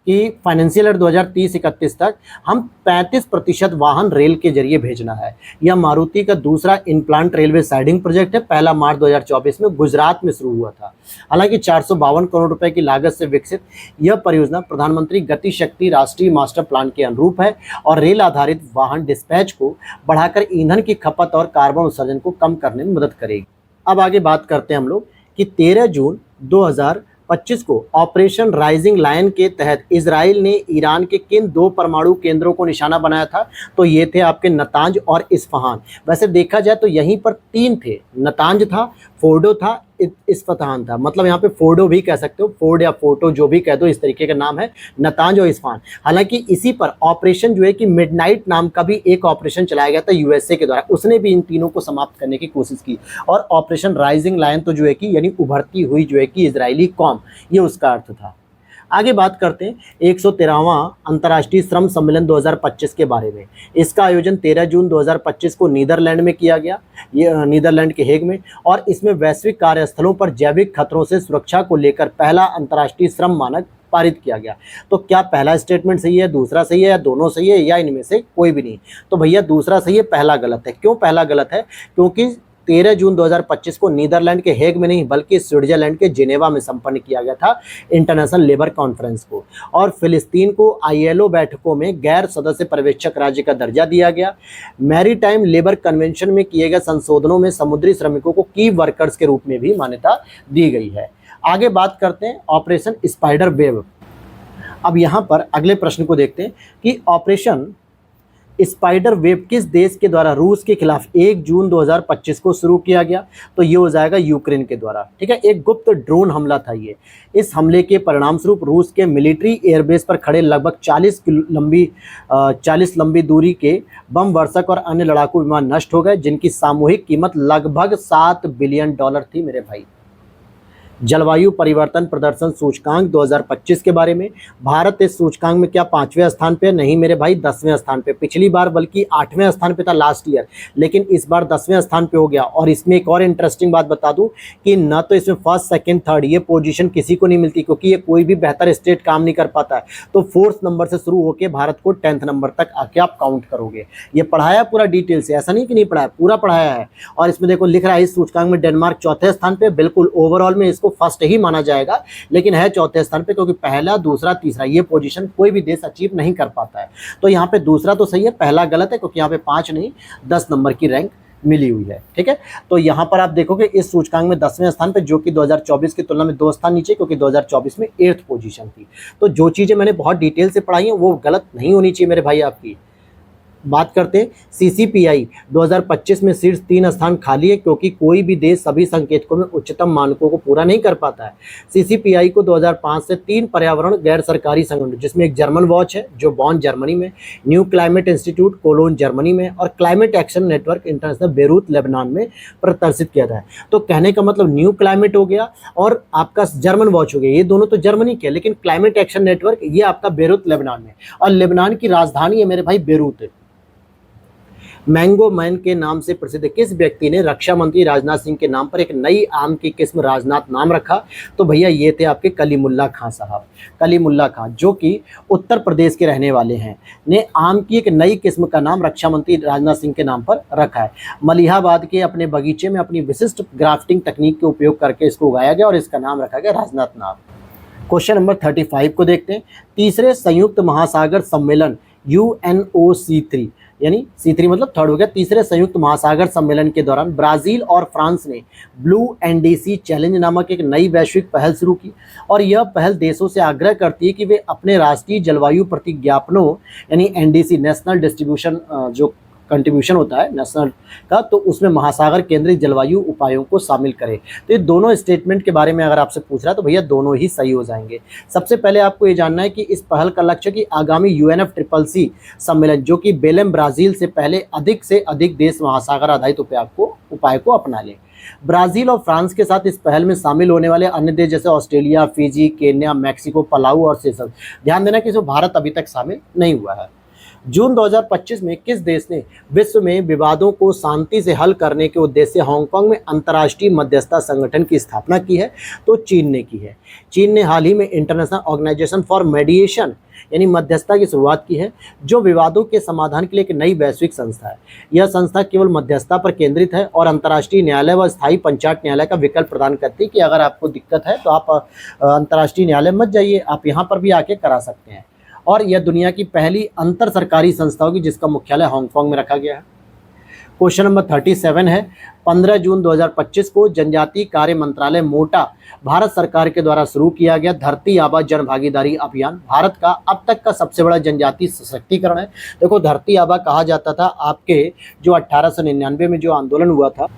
कि फाइनेंशियल ईयर 2030-31 तक हम 35% वाहन रेल के जरिए भेजना है। यह मारुति का दूसरा इनप्लांट रेलवे साइडिंग प्रोजेक्ट है, पहला मार्च 2024 में गुजरात में शुरू हुआ था। हालांकि 452 करोड़ रुपए की लागत से विकसित यह परियोजना प्रधानमंत्री गति शक्ति राष्ट्रीय मास्टर प्लान के अनुरूप है और रेल आधारित वाहन डिस्पैच को बढ़ाकर ईंधन की खपत और कार्बन उत्सर्जन को कम करने में मदद करेगी। अब आगे बात करते हैं हम लोग कि 13 जून 2025 को ऑपरेशन राइजिंग लायन के तहत इजराइल ने ईरान के किन 2 परमाणु केंद्रों को निशाना बनाया था? तो ये थे आपके नतांज और इस्फहान। वैसे देखा जाए तो यहीं पर 3 थे, नतांज था, फोर्डो था, इस्फहान था। मतलब यहाँ पे फोर्डो भी कह सकते हो, फोर्ड या फोटो जो भी कह दो, इस तरीके का नाम है, नतांज और इस्फहान। हालांकि इसी पर ऑपरेशन जो है कि मिडनाइट नाम का भी एक ऑपरेशन चलाया गया था यूएसए के द्वारा, उसने भी इन तीनों को समाप्त करने की कोशिश की। और ऑपरेशन राइजिंग लायन तो जो है कि यानी उभरती हुई जो है कि इजरायली कौम, ये उसका अर्थ था। आगे बात करते हैं 113वां अंतर्राष्ट्रीय श्रम सम्मेलन 2025 के बारे में। इसका आयोजन 13 जून 2025 को नीदरलैंड में किया गया, ये नीदरलैंड के हेग में, और इसमें वैश्विक कार्यस्थलों पर जैविक खतरों से सुरक्षा को लेकर पहला अंतर्राष्ट्रीय श्रम मानक पारित किया गया। तो क्या पहला स्टेटमेंट सही है, दूसरा सही है, या दोनों सही है, या इनमें से कोई भी नहीं? तो भैया दूसरा सही है, पहला गलत है। क्यों पहला गलत है? क्योंकि 13 जून 2025 को नीदरलैंड के हेग में नहीं बल्कि स्विट्जरलैंड के जिनेवा में संपन्न किया गया था इंटरनेशनल लेबर कॉन्फ्रेंस को। और फिलिस्तीन को आईएलओ बैठकों में गैर सदस्य पर्यवेक्षक राज्य का दर्जा दिया गया। मैरीटाइम लेबर कन्वेंशन में किए गए संशोधनों में समुद्री श्रमिकों को की वर्कर्स के रूप में भी मान्यता दी गई है। आगे बात करते हैं ऑपरेशन स्पाइडर वेब। अब यहाँ पर अगले प्रश्न को देखते हैं कि ऑपरेशन स्पाइडर वेब किस देश के द्वारा रूस के खिलाफ 1 जून 2025 को शुरू किया गया? तो ये हो जाएगा यूक्रेन के द्वारा। ठीक है, एक गुप्त ड्रोन हमला था ये। इस हमले के परिणाम स्वरूप रूस के मिलिट्री एयरबेस पर खड़े लगभग 40 लंबी दूरी के बम वर्षक और अन्य लड़ाकू विमान नष्ट हो गए, जिनकी सामूहिक कीमत लगभग $7 बिलियन थी मेरे भाई। जलवायु परिवर्तन प्रदर्शन सूचकांक 2025 के बारे में। भारत इस सूचकांक में क्या 5वें स्थान पे? नहीं मेरे भाई, 10वें स्थान पे। पिछली बार बल्कि 8वें स्थान पे था लास्ट ईयर, लेकिन इस बार 10वें स्थान पे हो गया। और इसमें एक और इंटरेस्टिंग बात बता दूं कि न तो इसमें फर्स्ट, सेकंड, थर्ड ये पोजीशन किसी को नहीं मिलती, क्योंकि ये कोई भी बेहतर स्टेट काम नहीं कर पाता है। तो 4th नंबर से शुरू होकर भारत को 10th नंबर तक आके आप काउंट करोगे। ये पढ़ाया पूरा डिटेल से, ऐसा नहीं कि नहीं पढ़ाया, पूरा पढ़ाया है। और इसमें देखो लिख रहा है इस सूचकांक में डेनमार्क 4थे स्थान पे। बिल्कुल ओवरऑल में इसको फर्स्ट ही माना जाएगा, लेकिन है 4थे स्थान पे, क्योंकि पहला, दूसरा, तीसरा ये पोजीशन कोई भी देश अचीव नहीं कर पाता है। तो यहाँ पे दूसरा तो सही है, पहला गलत है, क्योंकि यहाँ पे 5 नहीं 10 नंबर की रैंक मिली हुई है। ठीक है, तो यहाँ पर आप देखोगे इस सूचकांक में 10वें स्थान पे, जो कि 2024 की तुलना में 2 स्थान नीचे, क्योंकि 2024 में 8th पोजीशन थी। तो जो चीजें मैंने बहुत डिटेल से पढ़ाई हैं वो गलत नहीं होनी चाहिए मेरे भाई आपकी। बात करते हैं सीसीपीआई 2025 में शीर्ष 3 स्थान खाली है, क्योंकि कोई भी देश सभी संकेतकों में उच्चतम मानकों को पूरा नहीं कर पाता है। सीसीपीआई को 2005 से 3 पर्यावरण गैर सरकारी संगठन, जिसमें एक जर्मन वॉच है जो बॉन जर्मनी में, New Climate Institute Cologne Germany में, और Climate Action Network International Beirut Lebanon में प्रदर्शित किया था। तो कहने का मतलब न्यू क्लाइमेट हो गया और आपका जर्मन वॉच हो गया, ये दोनों तो जर्मनी के, लेकिन क्लाइमेट एक्शन नेटवर्क ये आपका बेरूत लेबनान में, और लेबनान की राजधानी है मेरे भाई बेरूत है। मैंगो मैन के नाम से प्रसिद्ध किस व्यक्ति ने रक्षा मंत्री राजनाथ सिंह के नाम पर एक नई आम की किस्म राजनाथ नाम रखा? तो भैया ये थे आपके कलीमुल्ला खां साहब। कलीमुल्ला खां जो कि उत्तर प्रदेश के रहने वाले हैं, ने आम की एक नई किस्म का नाम रक्षा मंत्री राजनाथ सिंह के नाम पर रखा है। मलिहाबाद के अपने बगीचे में अपनी विशिष्ट ग्राफ्टिंग तकनीक के उपयोग करके इसको उगाया गया और इसका नाम रखा गया राजनाथ नाम। क्वेश्चन नंबर 35 को देखते हैं। तीसरे संयुक्त महासागर सम्मेलन UNOC3 यानी C3 मतलब थर्ड हो गया। तीसरे संयुक्त महासागर सम्मेलन के दौरान ब्राजील और फ्रांस ने ब्लू NDC चैलेंज नामक एक नई वैश्विक पहल शुरू की और यह पहल देशों से आग्रह करती है कि वे अपने राष्ट्रीय जलवायु प्रतिज्ञापनों यानी NDC नेशनल डिस्ट्रीब्यूशन जो कंट्रीब्यूशन होता है नेशनल का, तो उसमें महासागर केंद्रित जलवायु उपायों को शामिल करें। तो ये दोनों स्टेटमेंट के बारे में अगर आपसे पूछ रहा है तो भैया दोनों ही सही हो जाएंगे। सबसे पहले आपको ये जानना है कि इस पहल का लक्ष्य कि आगामी UNFCCC सम्मेलन जो कि बेलेम ब्राजील से पहले अधिक से अधिक देश महासागर आधारित उपाय को अपना लें। ब्राजील और फ्रांस के साथ इस पहल में शामिल होने वाले अन्य देश जैसे Australia, Fiji, Kenya, Mexico, Palau और सेशल्स। ध्यान देना कि इसमें भारत अभी तक शामिल नहीं हुआ है। जून 2025 में किस देश ने विश्व में विवादों को शांति से हल करने के उद्देश्य से हांगकांग में अंतर्राष्ट्रीय मध्यस्थता संगठन की स्थापना की है? तो चीन ने की है। चीन ने हाल ही में इंटरनेशनल ऑर्गेनाइजेशन फॉर मेडिएशन यानी मध्यस्थता की शुरुआत की है, जो विवादों के समाधान के लिए एक नई वैश्विक संस्था है। यह संस्था केवल मध्यस्थता पर केंद्रित है और अंतर्राष्ट्रीय न्यायालय व स्थायी पंचायत न्यायालय का विकल्प प्रदान करती है कि अगर आपको दिक्कत है तो आप अंतर्राष्ट्रीय न्यायालय मत जाइए, आप यहाँ पर भी आके करा सकते हैं। और यह दुनिया की पहली अंतर सरकारी संस्था होगी जिसका मुख्यालय हांगकांग में रखा गया है। क्वेश्चन नंबर 37 है। 15 जून 2025 को जनजातीय कार्य मंत्रालय मोटा भारत सरकार के द्वारा शुरू किया गया धरती आबा जन भागीदारी अभियान भारत का अब तक का सबसे बड़ा जनजातीय सशक्तिकरण है। देखो, धरती आबा कहा जाता था आपके जो 1899 में जो आंदोलन हुआ था,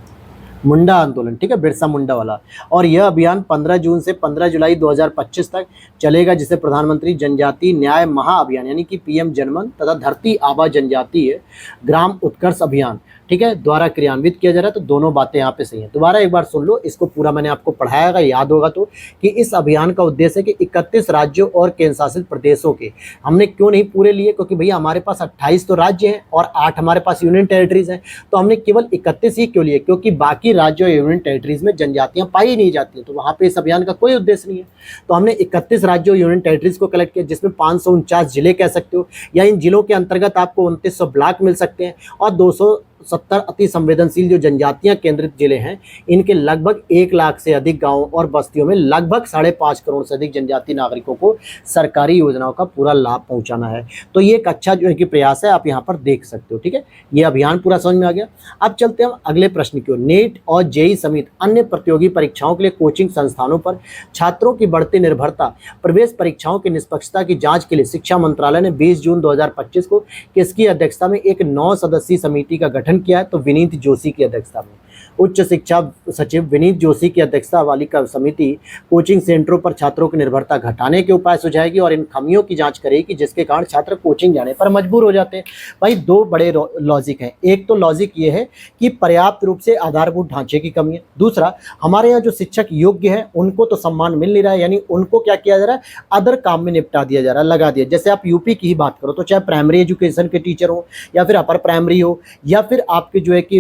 मुंडा आंदोलन, ठीक है, बिरसा मुंडा वाला। और यह अभियान 15 जून से 15 जुलाई 2025 तक चलेगा, जिसे प्रधानमंत्री जनजातीय न्याय महाअभियान यानी कि PM जनमन तथा धरती आबा जनजातीय ग्राम उत्कर्ष अभियान, ठीक है, द्वारा क्रियान्वित किया जा रहा है। तो दोनों बातें यहाँ पे सही हैं। दोबारा एक बार सुन लो, इसको पूरा मैंने आपको पढ़ाया, याद होगा तो, कि इस अभियान का उद्देश्य है कि 31 राज्यों और केंद्र शासित प्रदेशों के, हमने क्यों नहीं पूरे लिए, क्योंकि भैया हमारे पास 28 तो राज्य हैं और 8 हमारे पास यूनियन टेरिटरीज हैं, तो हमने केवल 31 ही क्यों लिए, क्योंकि बाकी राज्य और यूनियन टेरिटरीज में जनजातियां पाई नहीं जाती हैं, तो वहाँ पे इस अभियान का कोई उद्देश्य नहीं है। तो हमने 31 राज्यों और यूनियन टेरिटरीज को कलेक्ट किया, जिसमें 549 जिले कह सकते हो, या इन जिलों के अंतर्गत आपको 2900 ब्लॉक मिल सकते हैं और 270 अति संवेदनशील जो जनजातियां केंद्रित जिले हैं, इनके लगभग 1 लाख से अधिक गांवों और बस्तियों में लगभग 5.5 करोड़ से अधिक जनजातीय नागरिकों को सरकारी योजनाओं का पूरा लाभ पहुंचाना है। तो ये एक अच्छा जो है कि प्रयास है, आप यहाँ पर देख सकते हो, ठीक है। ये अभियान पूरा समझ में आ गया। अब चलते हैं अगले प्रश्न की ओर। नेट और जेईई समेत अन्य प्रतियोगी परीक्षाओं के लिए कोचिंग संस्थानों पर छात्रों की बढ़ती निर्भरता, प्रवेश परीक्षाओं की निष्पक्षता की जाँच के लिए शिक्षा मंत्रालय ने 20 जून 2025 को किसकी अध्यक्षता में एक 9 सदस्यीय समिति का गठन किया है? तो विनीत जोशी की अध्यक्षता में। उच्च शिक्षा सचिव विनीत जोशी की अध्यक्षता वाली समिति कोचिंग सेंटरों पर छात्रों की निर्भरता घटाने के उपाय सुझाएगी और इन खामियों की जांच करेगी जिसके कारण छात्र कोचिंग जाने पर मजबूर हो जाते हैं। भाई दो बड़े लॉजिक हैं। एक तो लॉजिक ये है कि पर्याप्त रूप से आधारभूत ढांचे की कमी है। दूसरा, हमारे यहाँ जो शिक्षक योग्य हैं उनको तो सम्मान मिल नहीं रहा है, यानी उनको क्या किया जा रहा है, अदर काम में निपटा दिया जा रहा है, लगा दिया। जैसे आप यूपी की ही बात करो तो चाहे प्राइमरी एजुकेशन के टीचर हो या फिर अपर प्राइमरी हो या फिर आपके जो है कि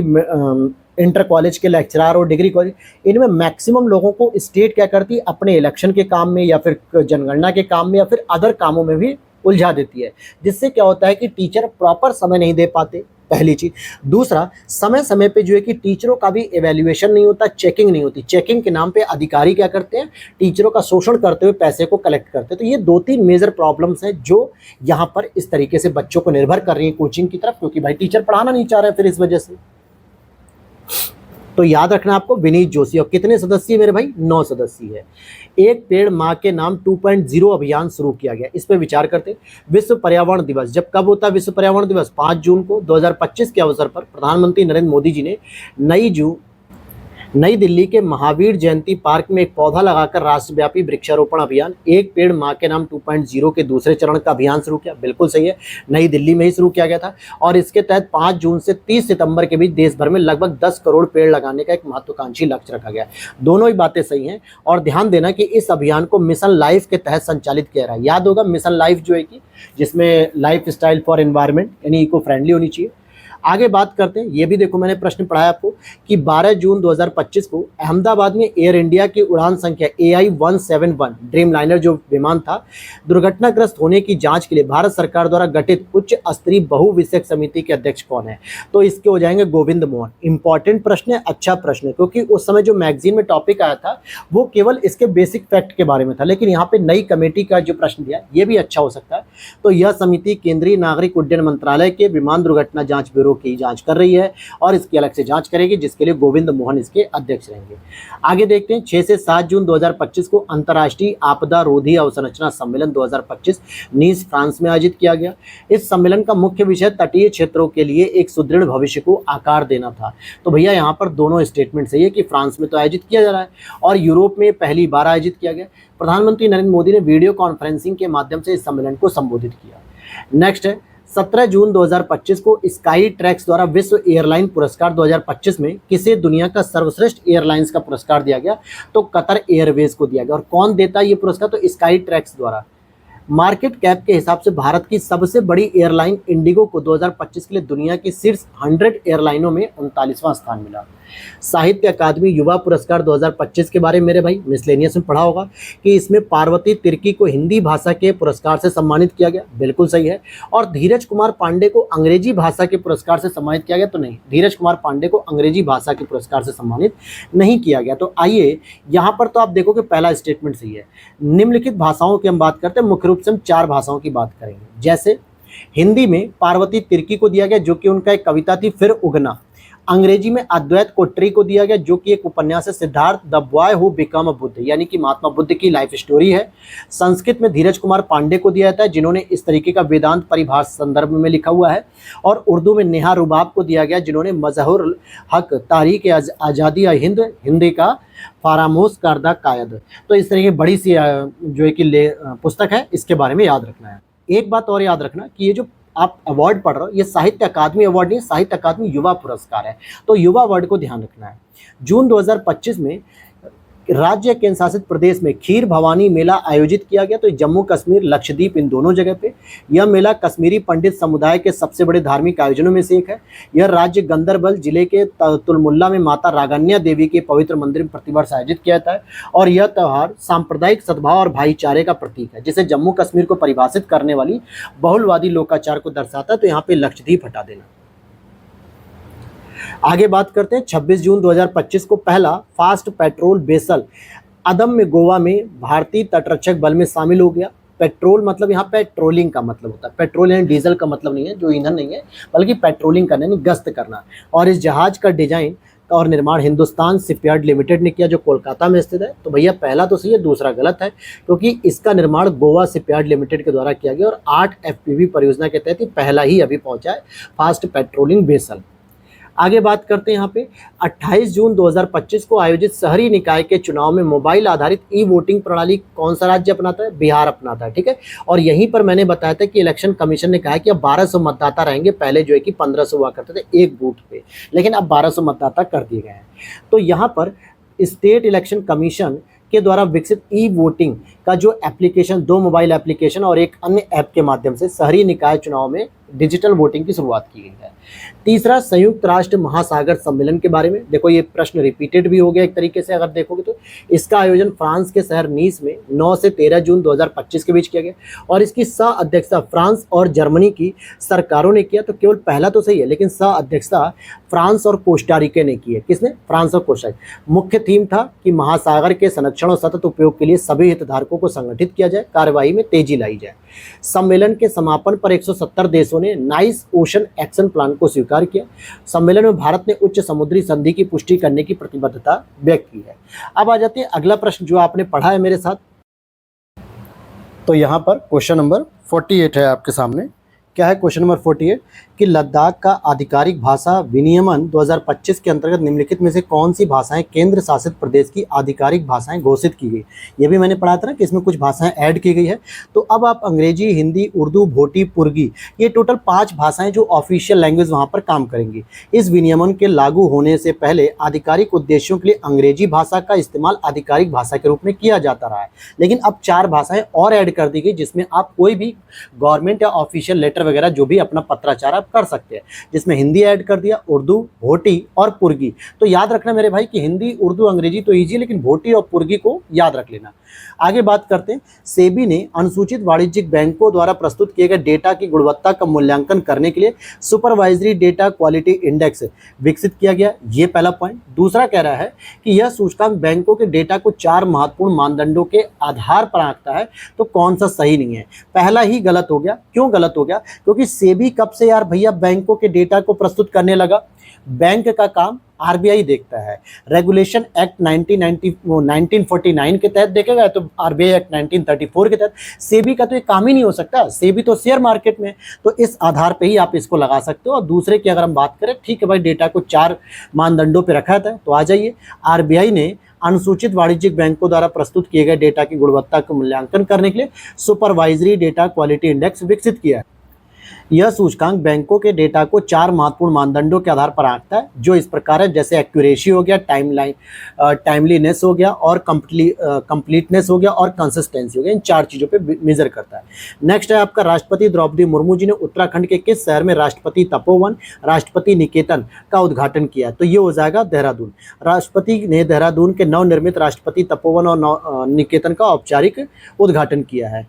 इंटर कॉलेज के लेक्चरर और डिग्री कॉलेज, इनमें मैक्सिमम लोगों को स्टेट क्या करती है, अपने इलेक्शन के काम में या फिर जनगणना के काम में या फिर अदर कामों में भी उलझा देती है, जिससे क्या होता है कि टीचर प्रॉपर समय नहीं दे पाते, पहली चीज। दूसरा, समय समय पे जो है कि टीचरों का भी एवेल्युएशन नहीं होता, चेकिंग नहीं होती। चेकिंग के नाम पे अधिकारी क्या करते हैं, टीचरों का शोषण करते हुए पैसे को कलेक्ट करते हैं। तो ये 2-3 मेजर प्रॉब्लम्स हैं जो यहाँ पर इस तरीके से बच्चों को निर्भर कर रही है कोचिंग की तरफ, क्योंकि भाई टीचर पढ़ाना नहीं चाह रहे फिर इस वजह से। तो याद रखना आपको विनीत जोशी। और कितने सदस्यीय मेरे भाई, 9 सदस्यीय है। एक पेड़ माँ के नाम 2.0 अभियान शुरू किया गया, इस पे विचार करते। विश्व पर्यावरण दिवस जब कब होता है, विश्व पर्यावरण दिवस 5 जून को 2025 के अवसर पर प्रधानमंत्री नरेंद्र मोदी जी ने नई दिल्ली के महावीर जयंती पार्क में एक पौधा लगाकर राष्ट्रव्यापी वृक्षारोपण अभियान एक पेड़ माँ के नाम 2.0 के दूसरे चरण का अभियान शुरू किया। बिल्कुल सही है, नई दिल्ली में ही शुरू किया गया था और इसके तहत 5 जून से 30 सितंबर के बीच देश भर में लगभग 10 करोड़ पेड़ लगाने का एक महत्वाकांक्षी लक्ष्य रखा गया। दोनों ही बातें सही हैं। और ध्यान देना कि इस अभियान को मिशन लाइफ के तहत संचालित किया रहा है। याद होगा मिशन लाइफ जो है कि जिसमें लाइफ स्टाइल फॉर एनवायरमेंट यानी इको फ्रेंडली होनी चाहिए। आगे बात करते हैं, ये भी देखो मैंने प्रश्न पढ़ाया आपको कि 12 जून 2025 को अहमदाबाद में एयर इंडिया की उड़ान संख्या AI-171 ड्रीम लाइनर जो विमान था, दुर्घटनाग्रस्त होने की जांच के लिए भारत सरकार द्वारा गठित उच्च स्तरीय बहुविषयक समिति के अध्यक्ष कौन है? तो इसके हो जाएंगे गोविंद मोहन। इंपॉर्टेंट प्रश्न है, अच्छा प्रश्न है, क्योंकि उस समय जो मैगजीन में टॉपिक आया था वो केवल इसके बेसिक फैक्ट के बारे में था, लेकिन यहाँ पे नई कमेटी का जो प्रश्न दिया ये भी अच्छा हो सकता है। तो यह समिति केंद्रीय नागरिक उड्डयन मंत्रालय के विमान दुर्घटना जांच ब्यूरो की जांच कर रही है और इसकी अलग से जांच करेगी, जिसके लिए गोविंद मोहन इसके अध्यक्ष रहेंगे। आगे देखते हैं, 6 से 7 जून 2025 को अंतर्राष्ट्रीय आपदा रोधी अवसंरचना सम्मेलन 2025 नीस फ्रांस में आयोजित किया गया। इस सम्मेलन का मुख्य विषय तटीय क्षेत्रों के लिए एक सुदृढ़ भविष्य को आकार देना था। तो भैया यहाँ पर दोनों स्टेटमेंट सही है कि फ्रांस में तो आयोजित किया जा रहा है और यूरोप में पहली बार आयोजित किया गया। प्रधानमंत्री नरेंद्र मोदी ने वीडियो कॉन्फ्रेंसिंग के माध्यम से इस सम्मेलन को संबोधित किया। नेक्स्ट है, 17 जून 2025 को स्काई ट्रैक्स द्वारा विश्व एयरलाइन पुरस्कार 2025 में किसे दुनिया का सर्वश्रेष्ठ एयरलाइंस का पुरस्कार दिया गया? तो कतर एयरवेज को दिया गया। और कौन देता है ये पुरस्कार? तो स्काई ट्रैक्स द्वारा। मार्केट कैप के हिसाब से भारत की सबसे बड़ी एयरलाइन इंडिगो को 2025 के लिए दुनिया की शीर्ष 100 एयरलाइनों में 39वां स्थान मिला। साहित्य अकादमी युवा पुरस्कार 2025 के बारे में मेरे भाई मिसलेनियस में पढ़ा होगा कि इसमें पार्वती तिर्की को हिंदी भाषा के पुरस्कार से सम्मानित किया गया, बिल्कुल सही है। और धीरज कुमार पांडे को अंग्रेजी भाषा के पुरस्कार से सम्मानित किया गया, तो नहीं, धीरज कुमार पांडे को अंग्रेजी भाषा के पुरस्कार से सम्मानित नहीं किया गया। तो आइए यहाँ पर तो आप देखो कि पहला स्टेटमेंट सही है। निम्नलिखित भाषाओं की हम बात करते हैं, मुख्य रूप से हम 4 भाषाओं की बात करेंगे। जैसे हिंदी में पार्वती तिर्की को दिया गया, जो कि उनका एक कविता थी फिर उगना। अंग्रेजी में अद्वैत कोट्री को दिया गया, जो कि एक उपन्यास है Siddharth the boy who become a Buddha, यानी कि महात्मा बुद्ध की लाइफ स्टोरी है। संस्कृत में धीरज कुमार पांडे को दिया जाता है, जिन्होंने इस तरीके का वेदांत परिभाषा संदर्भ में लिखा हुआ है। और उर्दू में नेहा रुबाब को दिया गया, जिन्होंने मजहरुल हक तारीख आज़ादी हिंद हिंदी का फारामोश करदा कायद। तो इस तरह की बड़ी सी जो है कि पुस्तक है, इसके बारे में याद रखना है। एक बात और याद रखना कि ये जो आप अवार्ड पढ़ रहे हो ये साहित्य अकादमी अवार्ड नहीं, साहित्य अकादमी युवा पुरस्कार है, तो युवा अवार्ड को ध्यान रखना है। जून 2025 में राज्य केंद्र शासित प्रदेश में खीर भवानी मेला आयोजित किया गया। तो जम्मू कश्मीर, लक्षद्वीप, इन दोनों जगह पे यह मेला कश्मीरी पंडित समुदाय के सबसे बड़े धार्मिक आयोजनों में से एक है। यह राज्य गंदरबल जिले के तुलमुल्ला में माता रागन्या देवी के पवित्र मंदिर में प्रतिवर्ष आयोजित किया जाता है। और यह त्यौहार सांप्रदायिक सद्भाव और भाईचारे का प्रतीक है, जिसे जम्मू कश्मीर को परिभाषित करने वाली बहुलवादी लोकाचार को दर्शाता है। तो यहाँ पे लक्षद्वीप हटा देना। आगे बात करते हैं, 26 जून 2025 को पहला फास्ट पेट्रोल वेसल अदम में गोवा में भारतीय तटरक्षक बल में शामिल हो गया। पेट्रोल मतलब यहाँ पेट्रोलिंग का मतलब होता है, पेट्रोल यानी डीजल का मतलब नहीं है, जो ईंधन नहीं है, बल्कि पेट्रोलिंग करना यानी गश्त करना। और इस जहाज का डिजाइन और निर्माण हिंदुस्तान शिपयार्ड लिमिटेड ने किया, जो कोलकाता में स्थित है। तो भैया पहला तो सही है, दूसरा गलत है, क्योंकि इसका निर्माण गोवा शिपयार्ड लिमिटेड के द्वारा किया गया और 8 FPV परियोजना के तहत पहला ही अभी पहुंचा है फास्ट पेट्रोलिंग वेसल। आगे बात करते हैं यहाँ पे 28 जून 2025 को आयोजित शहरी निकाय के चुनाव में मोबाइल आधारित ई वोटिंग प्रणाली कौन सा राज्य अपनाता है? बिहार अपनाता है, ठीक है। और यहीं पर मैंने बताया था कि इलेक्शन कमीशन ने कहा है कि अब 1200 मतदाता रहेंगे, पहले जो है कि 1500 हुआ करते थे एक बूथ पे, लेकिन अब 1200 मतदाता कर दिए गए हैं। तो यहाँ पर स्टेट इलेक्शन कमीशन के द्वारा विकसित ई वोटिंग का जो एप्लीकेशन, 2 मोबाइल एप्लीकेशन और एक अन्य ऐप के माध्यम से शहरी निकाय चुनाव में डिजिटल वोटिंग की शुरुआत की गई है। तीसरा, संयुक्त राष्ट्र महासागर सम्मेलन के बारे में देखो, ये प्रश्न रिपीटेड भी हो गया एक तरीके से अगर देखोगे तो। इसका आयोजन फ्रांस के शहर नीस में 9 से 13 जून 2025 के बीच किया गया और इसकी सह अध्यक्षता फ्रांस और जर्मनी की सरकारों ने किया। तो केवल पहला तो सही है, लेकिन सह अध्यक्षता फ्रांस और कोस्टारिका ने की है। किसने? फ्रांस और कोस्टारिका। मुख्य थीम था कि महासागर के संरक्षण और सतत उपयोग के लिए सभी हितधारकों को संगठित किया जाए, कार्यवाही में तेजी लाई जाए। सम्मेलन के समापन पर 170 देशों ने नाइस ओशन एक्शन प्लान को स्वीकार किया। सम्मेलन में भारत ने उच्च समुद्री संधि की पुष्टि करने की प्रतिबद्धता व्यक्त की है। अब आ जाते हैं अगला प्रश्न जो आपने पढ़ा है मेरे साथ। तो यहाँ पर क्वेश्चन नंबर 48 है आपके सामने। क्या है क्वेश्चन नंबर 48 कि लद्दाख का आधिकारिक भाषा विनियमन 2025 के अंतर्गत निम्नलिखित में से कौन सी भाषाएं केंद्र शासित प्रदेश की आधिकारिक भाषाएं घोषित की गई? ये भी मैंने पढ़ा था ना कि इसमें कुछ भाषाएं ऐड की गई है। तो अब आप अंग्रेजी, हिंदी, उर्दू, भोटी, पुर्गी, ये टोटल 5 भाषाएं जो ऑफिशियल लैंग्वेज वहाँ पर काम करेंगी। इस विनियमन के लागू होने से पहले आधिकारिक उद्देश्यों के लिए अंग्रेजी भाषा का इस्तेमाल आधिकारिक भाषा के रूप में किया जाता रहा है, लेकिन अब 4 भाषाएं और ऐड कर दी गई, जिसमें आप कोई भी गवर्नमेंट या ऑफिशियल लेटर वगैरह जो भी अपना पत्राचार आप कर सकते हैं, जिसमें हिंदी ऐड कर दिया, उर्दू, भोटी और पुर्गी। तो याद रखना मेरे भाई कि हिंदी, उर्दू, अंग्रेजी तो ईजी, लेकिन भोटी और पुर्गी को याद रख लेना। आगे बात करते हैं, सेबी ने अनुसूचित वाणिज्यिक बैंकों द्वारा प्रस्तुत किए गए डेटा की गुणवत्ता का मूल्यांकन करने के लिए सुपरवाइजरी डेटा क्वालिटी इंडेक्स विकसित किया गया। ये पहला पॉइंट। दूसरा कह रहा है कि यह सूचकांक बैंकों के डेटा को 4 महत्वपूर्ण मानदंडों के आधार पर आंकता है। तो कौन सा सही नहीं है? पहला ही गलत हो गया। क्यों गलत हो गया? क्योंकि सेबी कब से यार भैया बैंकों के डेटा को प्रस्तुत करने लगा? बैंक का काम आरबीआई देखता है। रेगुलेशन एक्ट 1949 के तहत देखेगा तो आरबीआई एक्ट 1934 के तहत। सेबी का तो ये काम ही नहीं हो सकता, सेबी तो शेयर मार्केट में। तो इस आधार पे ही आप इसको लगा सकते हो। और दूसरे की अगर हम बात करें, ठीक है भाई, डेटा को 4 मानदंडों पे रखा था, तो आ जाइए। आरबीआई ने अनुसूचित वाणिज्यिक बैंकों द्वारा प्रस्तुत किए गए डेटा की गुणवत्ता का मूल्यांकन करने के लिए सुपरवाइजरी डेटा क्वालिटी इंडेक्स विकसित किया है। यह सूचकांक बैंकों के डेटा को 4 महत्वपूर्ण मानदंडों के आधार पर आंकता है, जो इस प्रकार है, जैसे एक्यूरेसी हो गया, टाइमलीनेस हो गया, और कंप्लीटनेस हो गया, और कंसिस्टेंसी हो गया। इन 4 चीज़ों पे मेजर करता है। नेक्स्ट है आपका, राष्ट्रपति द्रौपदी मुर्मू जी ने उत्तराखंड के किस शहर में राष्ट्रपति तपोवन, राष्ट्रपति निकेतन का उद्घाटन किया? तो ये हो जाएगा देहरादून। राष्ट्रपति ने देहरादून के नवनिर्मित राष्ट्रपति तपोवन और निकेतन का औपचारिक उद्घाटन किया है।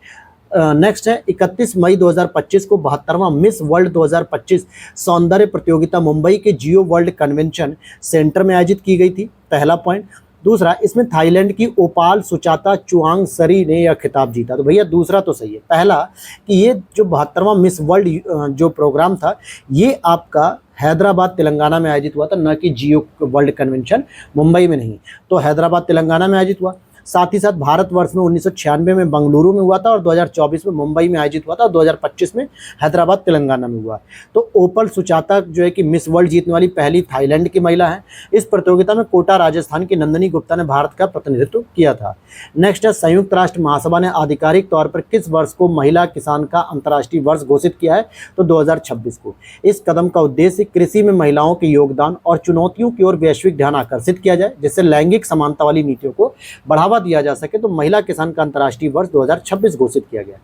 नेक्स्ट है, 31 मई 2025 को 72वां मिस वर्ल्ड 2025 सौंदर्य प्रतियोगिता मुंबई के जियो वर्ल्ड कन्वेंशन सेंटर में आयोजित की गई थी। पहला पॉइंट। दूसरा, इसमें थाईलैंड की ओपाल सुचाता चुआंगसरी ने यह खिताब जीता। तो भैया दूसरा तो सही है। पहला कि ये जो 72वां मिस वर्ल्ड जो प्रोग्राम था, ये आपका हैदराबाद तेलंगाना में आयोजित हुआ था, न कि जियो वर्ल्ड कन्वेंशन मुंबई में नहीं। तो हैदराबाद तेलंगाना में आयोजित हुआ। साथ ही साथ भारतवर्ष में 1996 में बेंगलुरु में हुआ था, और 2024 में मुंबई में आयोजित हुआ था, और 2025 में हैदराबाद तेलंगाना में हुआ। तो ओपल सुचाता जो है कि मिस वर्ल्ड जीतने वाली पहली थाईलैंड की महिला है। इस प्रतियोगिता में कोटा राजस्थान की नंदिनी गुप्ता ने भारत का प्रतिनिधित्व किया था। नेक्स्ट है, संयुक्त राष्ट्र महासभा ने आधिकारिक तौर पर किस वर्ष को महिला किसान का अंतर्राष्ट्रीय वर्ष घोषित किया है? तो 2026 को। इस कदम का उद्देश्य कृषि में महिलाओं के योगदान और चुनौतियों की ओर वैश्विक ध्यान आकर्षित किया जाए, जिससे लैंगिक समानता वाली नीतियों को बढ़ावा दिया जा सके। तो महिला किसान का अंतर्राष्ट्रीय वर्ष 2026 घोषित किया गया।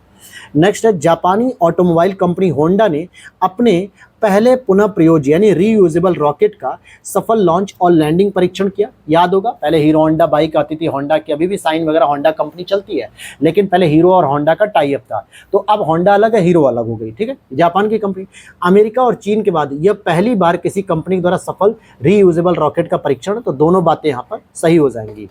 नेक्स्ट है, जापानी ऑटोमोबाइल कंपनी होंडा ने अपने पहले पुनः प्रयोज्य यानी रीयूजेबल रॉकेट का सफल लॉन्च और लैंडिंग परीक्षण किया। याद होगा, पहले हीरो होंडा बाइक आती थी, होंडा की अभी भी साइन वगैरह होंडा कंपनी चलती है, लेकिन पहले हीरो और होंडा का टाई अप था। तो अब होंडा अलग है, हीरो अलग हो गई, ठीक है, जापान की कंपनी। अमेरिका और चीन के बाद यह पहली बार किसी कंपनी द्वारा सफल रीयूजेबल रॉकेट का परीक्षण। तो दोनों बातें यहाँ पर सही हो जाएंगी।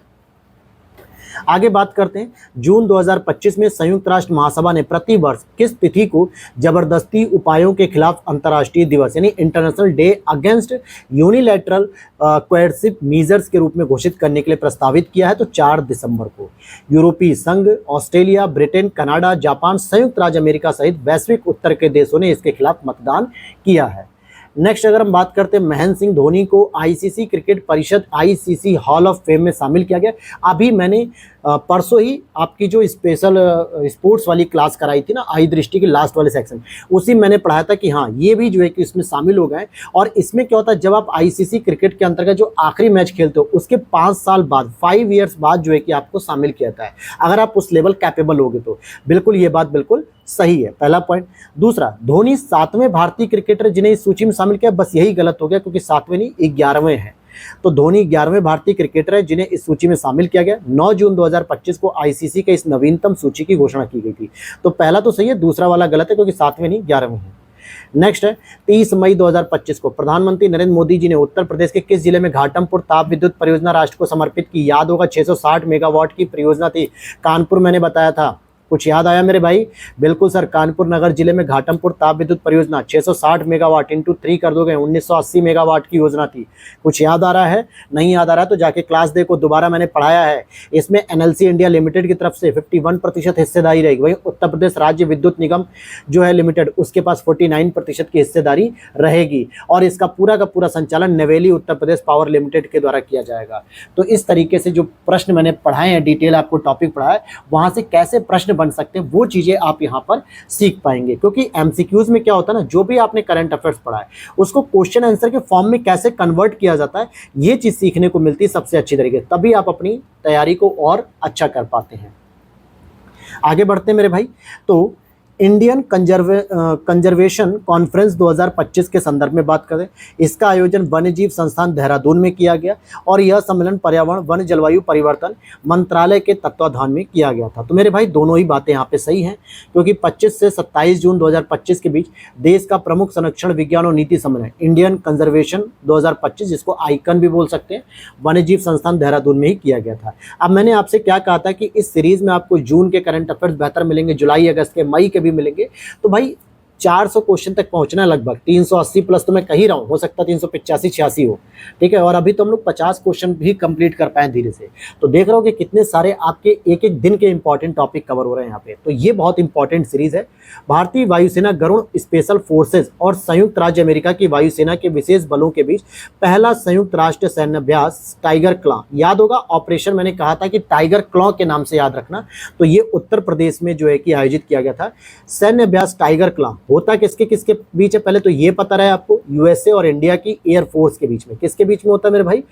आगे बात करते हैं, जून 2025 में संयुक्त राष्ट्र महासभा ने प्रति वर्ष किस तिथि को जबरदस्ती उपायों के खिलाफ अंतर्राष्ट्रीय दिवस यानी international day against unilateral coercive measures के रूप में घोषित करने के लिए प्रस्तावित किया है? तो 4 दिसंबर को। यूरोपीय संघ, ऑस्ट्रेलिया, ब्रिटेन, कनाडा, जापान, संयुक्त राज्य अमेरिका सहित वैश्विक उत्तर के देशों ने इसके खिलाफ मतदान किया है। नेक्स्ट अगर हम बात करते हैं, महेंद्र सिंह धोनी को आईसीसी क्रिकेट परिषद आईसीसी हॉल ऑफ फेम में शामिल किया गया। अभी मैंने परसों ही आपकी जो स्पेशल स्पोर्ट्स वाली क्लास कराई थी ना, आई दृष्टि के लास्ट वाले सेक्शन, उसी मैंने पढ़ाया था कि हाँ ये भी जो है कि इसमें शामिल हो गए। और इसमें क्या होता है, जब आप आईसीसी क्रिकेट के अंतर्गत जो आखिरी मैच खेलते हो उसके 5 साल बाद, 5 ईयर्स बाद जो है कि आपको शामिल किया जाता है, अगर आप उस लेवल कैपेबल होगे तो। बिल्कुल ये बात बिल्कुल सही है, पहला पॉइंट। दूसरा, धोनी 7वें भारतीय क्रिकेटर जिन्हें इस सूची में शामिल किया, बस यही गलत हो गया क्योंकि 7वें नहीं 11वें हैं। तो धोनी 11वें भारतीय क्रिकेटर है जिन्हें इस सूची में शामिल किया गया। 9 जून 2025 को आईसीसी के इस नवीनतम सूची की घोषणा की गई थी। तो पहला तो सही है, दूसरा वाला गलत है क्योंकि 7वें नहीं 11वें हैं। नेक्स्ट है, 30 मई 2025 को प्रधानमंत्री नरेंद्र मोदी जी ने उत्तर प्रदेश के किस जिले में घाटमपुर ताप विद्युत परियोजना राष्ट्र को समर्पित की? याद होगा 660 मेगावाट की परियोजना थी, कानपुर मैंने बताया था। कुछ याद आया मेरे भाई? बिल्कुल सर, कानपुर नगर जिले में घाटमपुर ताप विद्युत परियोजना 660 मेगावाट इंटू 3 कर दोगे 1980 मेगावाट की योजना थी। कुछ याद आ रहा है? नहीं याद आ रहा है तो जाके क्लास देखो, दोबारा मैंने पढ़ाया है। इसमें एनएलसी इंडिया लिमिटेड की तरफ से 51% हिस्सेदारी रहेगी। वहीं उत्तर प्रदेश राज्य विद्युत निगम जो है लिमिटेड, उसके पास 49% की हिस्सेदारी रहेगी। और इसका पूरा का पूरा संचालन नवेली उत्तर प्रदेश पावर लिमिटेड के द्वारा किया जाएगा। तो इस तरीके से जो प्रश्न मैंने पढ़ाए हैं, डिटेल आपको टॉपिक पढ़ा है, वहाँ से कैसे प्रश्न बन सकते हैं वो चीजें आप यहां पर सीख पाएंगे। क्योंकि एमसीक्यूज में क्या होता है ना, जो भी आपने करंट अफेयर्स पढ़ा है उसको क्वेश्चन आंसर के फॉर्म में कैसे कन्वर्ट किया जाता है, ये चीज सीखने को मिलती है सबसे अच्छी तरीके से, तभी आप अपनी तैयारी को और अच्छा कर पाते हैं। आगे बढ़ते हैं मेरे भाई। तो इंडियन कंजर्वेशन कॉन्फ्रेंस 2025 के संदर्भ में बात करें, इसका आयोजन वन्यजीव संस्थान देहरादून में किया गया और यह सम्मेलन पर्यावरण वन जलवायु परिवर्तन मंत्रालय के तत्वाधान में किया गया था। तो मेरे भाई दोनों ही बातें यहाँ पे सही हैं, क्योंकि 25 से 27 जून 2025 के बीच देश का प्रमुख संरक्षण विज्ञान और नीति सम्मेलन इंडियन कंजर्वेशन 2025, जिसको आइकन भी बोल सकते हैं, वन्यजीव संस्थान देहरादून में ही किया गया था। अब मैंने आपसे क्या कहा था कि इस सीरीज में आपको जून के करंट अफेयर्स बेहतर मिलेंगे, जुलाई अगस्त के मई के भी मिलेंगे। तो भाई 400 क्वेश्चन तक पहुंचना है, लगभग 380 प्लस तो मैं कह ही रहा हूँ, हो सकता है 385-86 हो, ठीक है। और अभी तो हम लोग 50 क्वेश्चन भी कंप्लीट कर पाए धीरे से। तो देख रहे हो कि कितने सारे आपके एक एक दिन के इंपॉर्टेंट टॉपिक कवर हो रहे हैं यहाँ पे। तो ये बहुत इंपॉर्टेंट सीरीज है। भारतीय वायुसेना गरुड़ स्पेशल फोर्सेज और संयुक्त राज्य अमेरिका की वायुसेना के विशेष बलों के बीच पहला संयुक्त राष्ट्र सैन्य अभ्यास टाइगर क्लॉ, याद होगा ऑपरेशन, मैंने कहा था कि टाइगर क्लॉ के नाम से याद रखना। तो ये उत्तर प्रदेश में जो है कि आयोजित किया गया था सैन्य अभ्यास टाइगर क्लॉ। होता किसके किसके बीच है, पहले तो ये पता रहे आपको, यूएसए और इंडिया की एयर फोर्स के बीच में। किसके बीच में होता है मेरे भाई,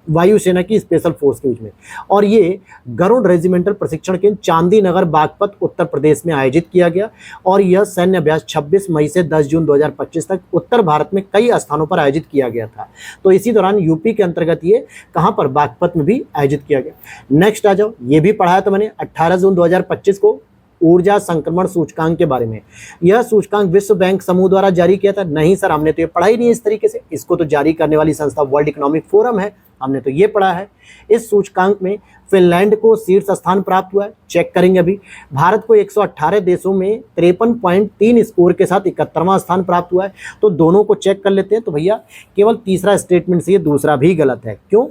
वायुसेना की स्पेशल फोर्स के बीच में। और ये गरुड़ रेजिमेंटल प्रशिक्षण केंद्र चांदी नगर बागपत उत्तर प्रदेश में आयोजित किया गया। और यह सैन्य अभ्यास 26 मई से 10 जून 2025 तक उत्तर भारत में कई स्थानों पर आयोजित किया गया था। तो इसी दौरान यूपी के अंतर्गत ये कहाँ पर, बागपत में भी आयोजित किया गया। नेक्स्ट आ जाओ, ये भी पढ़ाया था मैंने 18 जून 2025 को ऊर्जा संक्रमण सूचकांक के बारे में। यह सूचकांक विश्व बैंक समूह द्वारा जारी किया था। नहीं सर, हमने तो ये पढ़ा ही नहीं इस तरीके से, इसको तो जारी करने वाली संस्था वर्ल्ड इकोनॉमिक फोरम है, हमने तो ये पढ़ा है। इस सूचकांक में फिनलैंड को शीर्ष स्थान प्राप्त हुआ है, चेक करेंगे अभी। भारत को 118 देशों में 53.3 स्कोर के साथ 71वां स्थान प्राप्त हुआ है। तो दोनों को चेक कर लेते हैं। तो भैया केवल तीसरा स्टेटमेंट से, दूसरा भी गलत है। क्यों?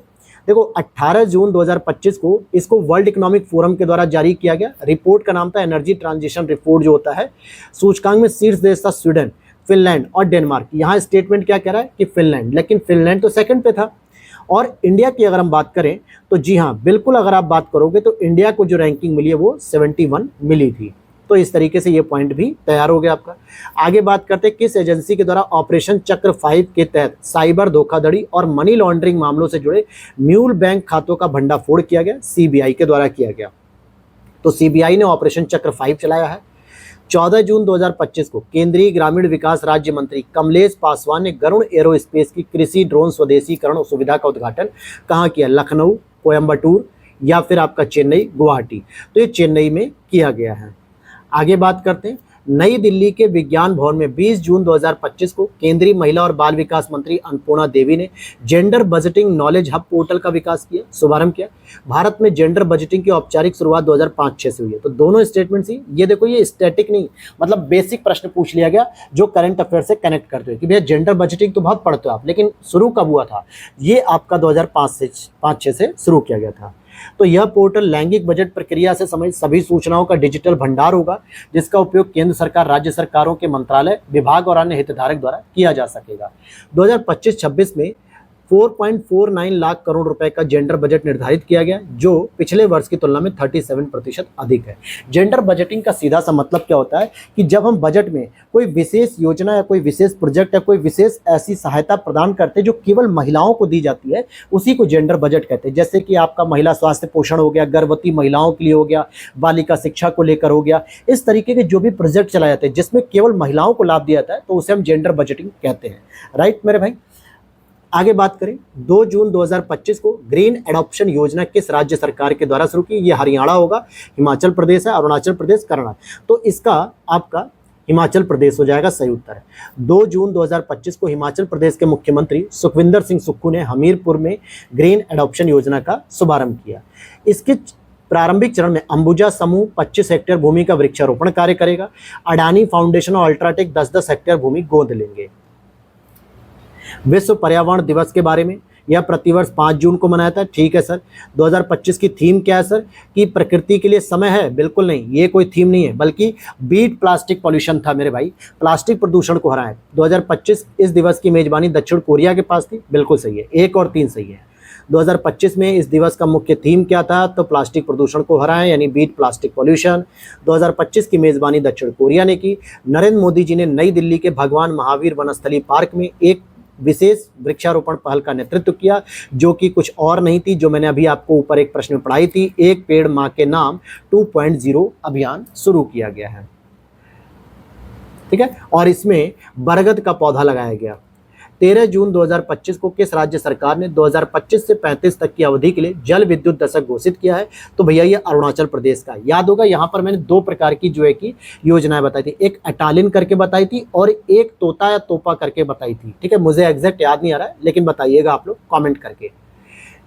देखो 18 जून 2025 को इसको वर्ल्ड इकोनॉमिक फोरम के द्वारा जारी किया गया। रिपोर्ट का नाम था एनर्जी ट्रांजिशन रिपोर्ट जो होता है। सूचकांक में शीर्ष देश था स्वीडन, फिनलैंड और डेनमार्क। यहाँ स्टेटमेंट क्या कह रहा है कि फिनलैंड, लेकिन फिनलैंड तो सेकंड पे था। और इंडिया की अगर हम बात करें तो जी हाँ बिल्कुल, अगर आप बात करोगे तो इंडिया को जो रैंकिंग मिली है वो 71 मिली थी। तो इस तरीके से ये पॉइंट भी तैयार हो गया आपका। आगे बात करते हैं किस एजेंसी के द्वारा ऑपरेशन चक्र 5 के तहत साइबर धोखाधड़ी और मनी लॉन्ड्रिंग मामलों से जुड़े म्यूल बैंक खातों का भंडाफोड़ किया गया। सीबीआई के द्वारा किया गया। तो सीबीआई ने ऑपरेशन चक्र 5 चलाया है। 14 जून 2025 को केंद्रीय ग्रामीण विकास राज्य मंत्री कमलेश पासवान ने गरुड़ एरोस्पेस की कृषि ड्रोन स्वदेशीकरण सुविधा का उद्घाटन कहाँ किया, लखनऊ, कोयम्बटूर या फिर आपका चेन्नई, गुवाहाटी। तो ये चेन्नई में किया गया है। आगे बात करते हैं, नई दिल्ली के विज्ञान भवन में 20 जून 2025 को केंद्रीय महिला और बाल विकास मंत्री अन्नपूर्णा देवी ने gender budgeting knowledge hub portal का विकास किया, शुभारंभ किया। भारत में जेंडर बजटिंग की औपचारिक शुरुआत 2005-06 से हुई है। तो दोनों स्टेटमेंट्स ही, ये देखो ये स्टैटिक नहीं, मतलब बेसिक प्रश्न पूछ लिया गया जो करंट अफेयर से कनेक्ट करते हो कि भैया जेंडर बजटिंग तो बहुत पढ़ते हो आप, लेकिन शुरू कब हुआ था, ये आपका 2005-06 से शुरू किया गया था। तो यह पोर्टल लैंगिक बजट प्रक्रिया से संबंधित सभी सूचनाओं का डिजिटल भंडार होगा, जिसका उपयोग केंद्र सरकार, राज्य सरकारों के मंत्रालय, विभाग और अन्य हितधारक द्वारा किया जा सकेगा। 2025-26 में 4.49 लाख करोड़ रुपए का जेंडर बजट निर्धारित किया गया, जो पिछले वर्ष की तुलना में 37% अधिक है। जेंडर बजटिंग का सीधा सा मतलब क्या होता है कि जब हम बजट में कोई विशेष योजना या कोई विशेष प्रोजेक्ट या कोई विशेष ऐसी सहायता प्रदान करते हैं जो केवल महिलाओं को दी जाती है, उसी को जेंडर बजट कहते हैं। जैसे कि आपका महिला स्वास्थ्य पोषण हो गया, गर्भवती महिलाओं के लिए हो गया, बालिका शिक्षा को लेकर हो गया, इस तरीके के जो भी प्रोजेक्ट चलाए जाते हैं जिसमें केवल महिलाओं को लाभ दिया जाता है, तो उसे हम जेंडर बजटिंग कहते हैं। राइट मेरे भाई। आगे बात करें, 2 जून 2025 को ग्रीन एडॉप्शन योजना किस राज्य सरकार के द्वारा शुरू की? ये हरियाणा होगा, हिमाचल प्रदेश है, अरुणाचल प्रदेश, कर्नाटक। तो इसका आपका हिमाचल प्रदेश हो जाएगा, सही उत्तर है। 2 जून 2025 को हिमाचल प्रदेश के मुख्यमंत्री सुखविंदर सिंह सुक्खू ने हमीरपुर में ग्रीन एडॉप्शन योजना का शुभारंभ किया। इसके प्रारंभिक चरण में अंबुजा समूह 25 हेक्टेयर भूमि का वृक्षारोपण कार्य करेगा। अडानी फाउंडेशन और अल्ट्राटेक 10-10 हेक्टेयर भूमि गोद लेंगे। विश्व पर्यावरण दिवस के बारे में, यह प्रतिवर्ष 5 जून को मनाया था। ठीक है सर। 2025 की थीम क्या है सर? कि प्रकृति के लिए समय है? बिल्कुल नहीं, ये कोई थीम नहीं है, बल्कि बीट प्लास्टिक पॉल्यूशन था मेरे भाई, प्लास्टिक प्रदूषण को हराएं। 2025 इस दिवस की मेजबानी दक्षिण कोरिया के पास थी, बिल्कुल सही है, 1 और 3 सही है। 2025 में इस दिवस का मुख्य थीम क्या था? तो प्लास्टिक प्रदूषण को हराएं, यानी बीट प्लास्टिक पॉल्यूशन। 2025 की मेजबानी दक्षिण कोरिया ने की। नरेंद्र मोदी जी ने नई दिल्ली के भगवान महावीर वनस्थली पार्क में एक विशेष वृक्षारोपण पहल का नेतृत्व किया, जो कि कुछ और नहीं थी, जो मैंने अभी आपको ऊपर एक प्रश्न में पढ़ाई थी, एक पेड़ मां के नाम 2.0 अभियान शुरू किया गया है। ठीक है। और इसमें बरगद का पौधा लगाया गया। 13 जून 2025 को किस राज्य सरकार ने 2025 से 35 तक की अवधि के लिए जल विद्युत दशक घोषित किया है? तो भैया ये अरुणाचल प्रदेश का। याद होगा यहाँ पर मैंने दो प्रकार की जो है कि योजनाएं बताई थी, एक अटालिन करके बताई थी और एक तोता या तोपा करके बताई थी। ठीक है, मुझे एग्जैक्ट याद नहीं आ रहा है, लेकिन बताइएगा आप लोग कॉमेंट करके।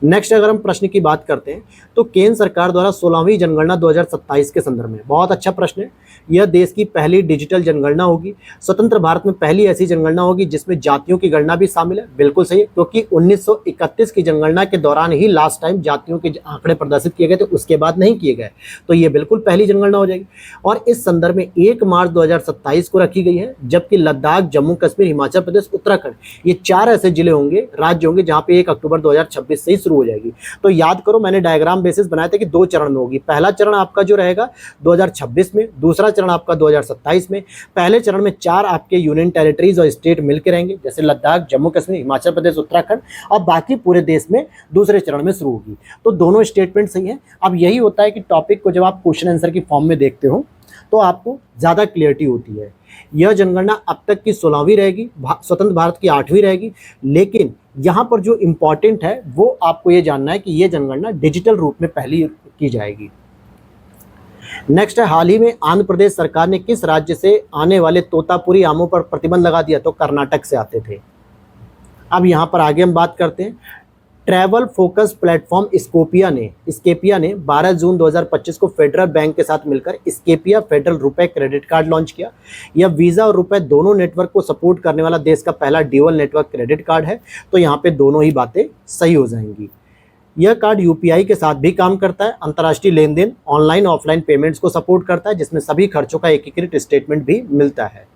नेक्स्ट अगर हम प्रश्न की बात करते हैं तो केंद्र सरकार द्वारा 16वीं जनगणना 2027 के संदर्भ में, बहुत अच्छा प्रश्न है। यह देश की पहली डिजिटल जनगणना होगी। स्वतंत्र भारत में पहली ऐसी जनगणना होगी जिसमें जातियों की गणना भी शामिल है। बिल्कुल सही है, क्योंकि 1931 की जनगणना के दौरान ही लास्ट टाइम जातियों के आंकड़े प्रदर्शित किए गए थे, उसके बाद नहीं किए गए। तो ये बिल्कुल पहली जनगणना हो जाएगी। और इस संदर्भ में 1 मार्च 2027 को रखी गई है, जबकि लद्दाख, जम्मू कश्मीर, हिमाचल प्रदेश, उत्तराखंड, ये 4 ऐसे जिले होंगे, राज्य होंगे जहाँ पे 1 अक्टूबर 2026 से ही शुरू हो जाएगी। तो याद करो, मैंने डायग्राम बेसिस बनाया था कि 2 चरण में होगी। पहला चरण आपका जो रहेगा 2026 में, दूसरा चरण आपका 2027 में। पहले चरण में 4 आपके यूनियन टेरिटरीज और स्टेट मिलकर रहेंगे, जैसे लद्दाख, जम्मू कश्मीर, हिमाचल प्रदेश, उत्तराखंड, और बाकी पूरे देश में दूसरे चरण में शुरू होगी। तो दोनों स्टेटमेंट सही है। अब यही होता है कि टॉपिक को जब आप क्वेश्चन आंसर की फॉर्म में देखते हो तो आपको ज़्यादा क्लियरिटी होती है। यह जनगणना अब तक की 16वीं रहेगी, स्वतंत्र भारत की 8वीं रहेगी, लेकिन यहाँ पर जो इम्पॉर्टेंट है वो आपको ये जानना है कि यह जनगणना डिजिटल रूप में पहली की जाएगी। नेक्स्ट है, हाल ही में आंध्र प्रदेश सरकार ने किस राज्य से आने वाले तोतापुरी आमों पर प्रतिबंध लगा दिया? तो कर्नाटक से आते थे। अब यहाँ पर आगे हम बात करते हैं। ट्रैवल फोकस प्लेटफॉर्म स्केपिया ने 12 जून 2025 को फेडरल बैंक के साथ मिलकर स्केपिया फेडरल रुपए क्रेडिट कार्ड लॉन्च किया। यह वीज़ा और रुपए दोनों नेटवर्क को सपोर्ट करने वाला देश का पहला ड्यूअल नेटवर्क क्रेडिट कार्ड है। तो यहाँ पे दोनों ही बातें सही हो जाएंगी। यह कार्ड यूपीआई के साथ भी काम करता है, अंतर्राष्ट्रीय लेन देन, ऑनलाइन ऑफलाइन पेमेंट्स को सपोर्ट करता है, जिसमें सभी खर्चों का एकीकृत स्टेटमेंट भी मिलता है।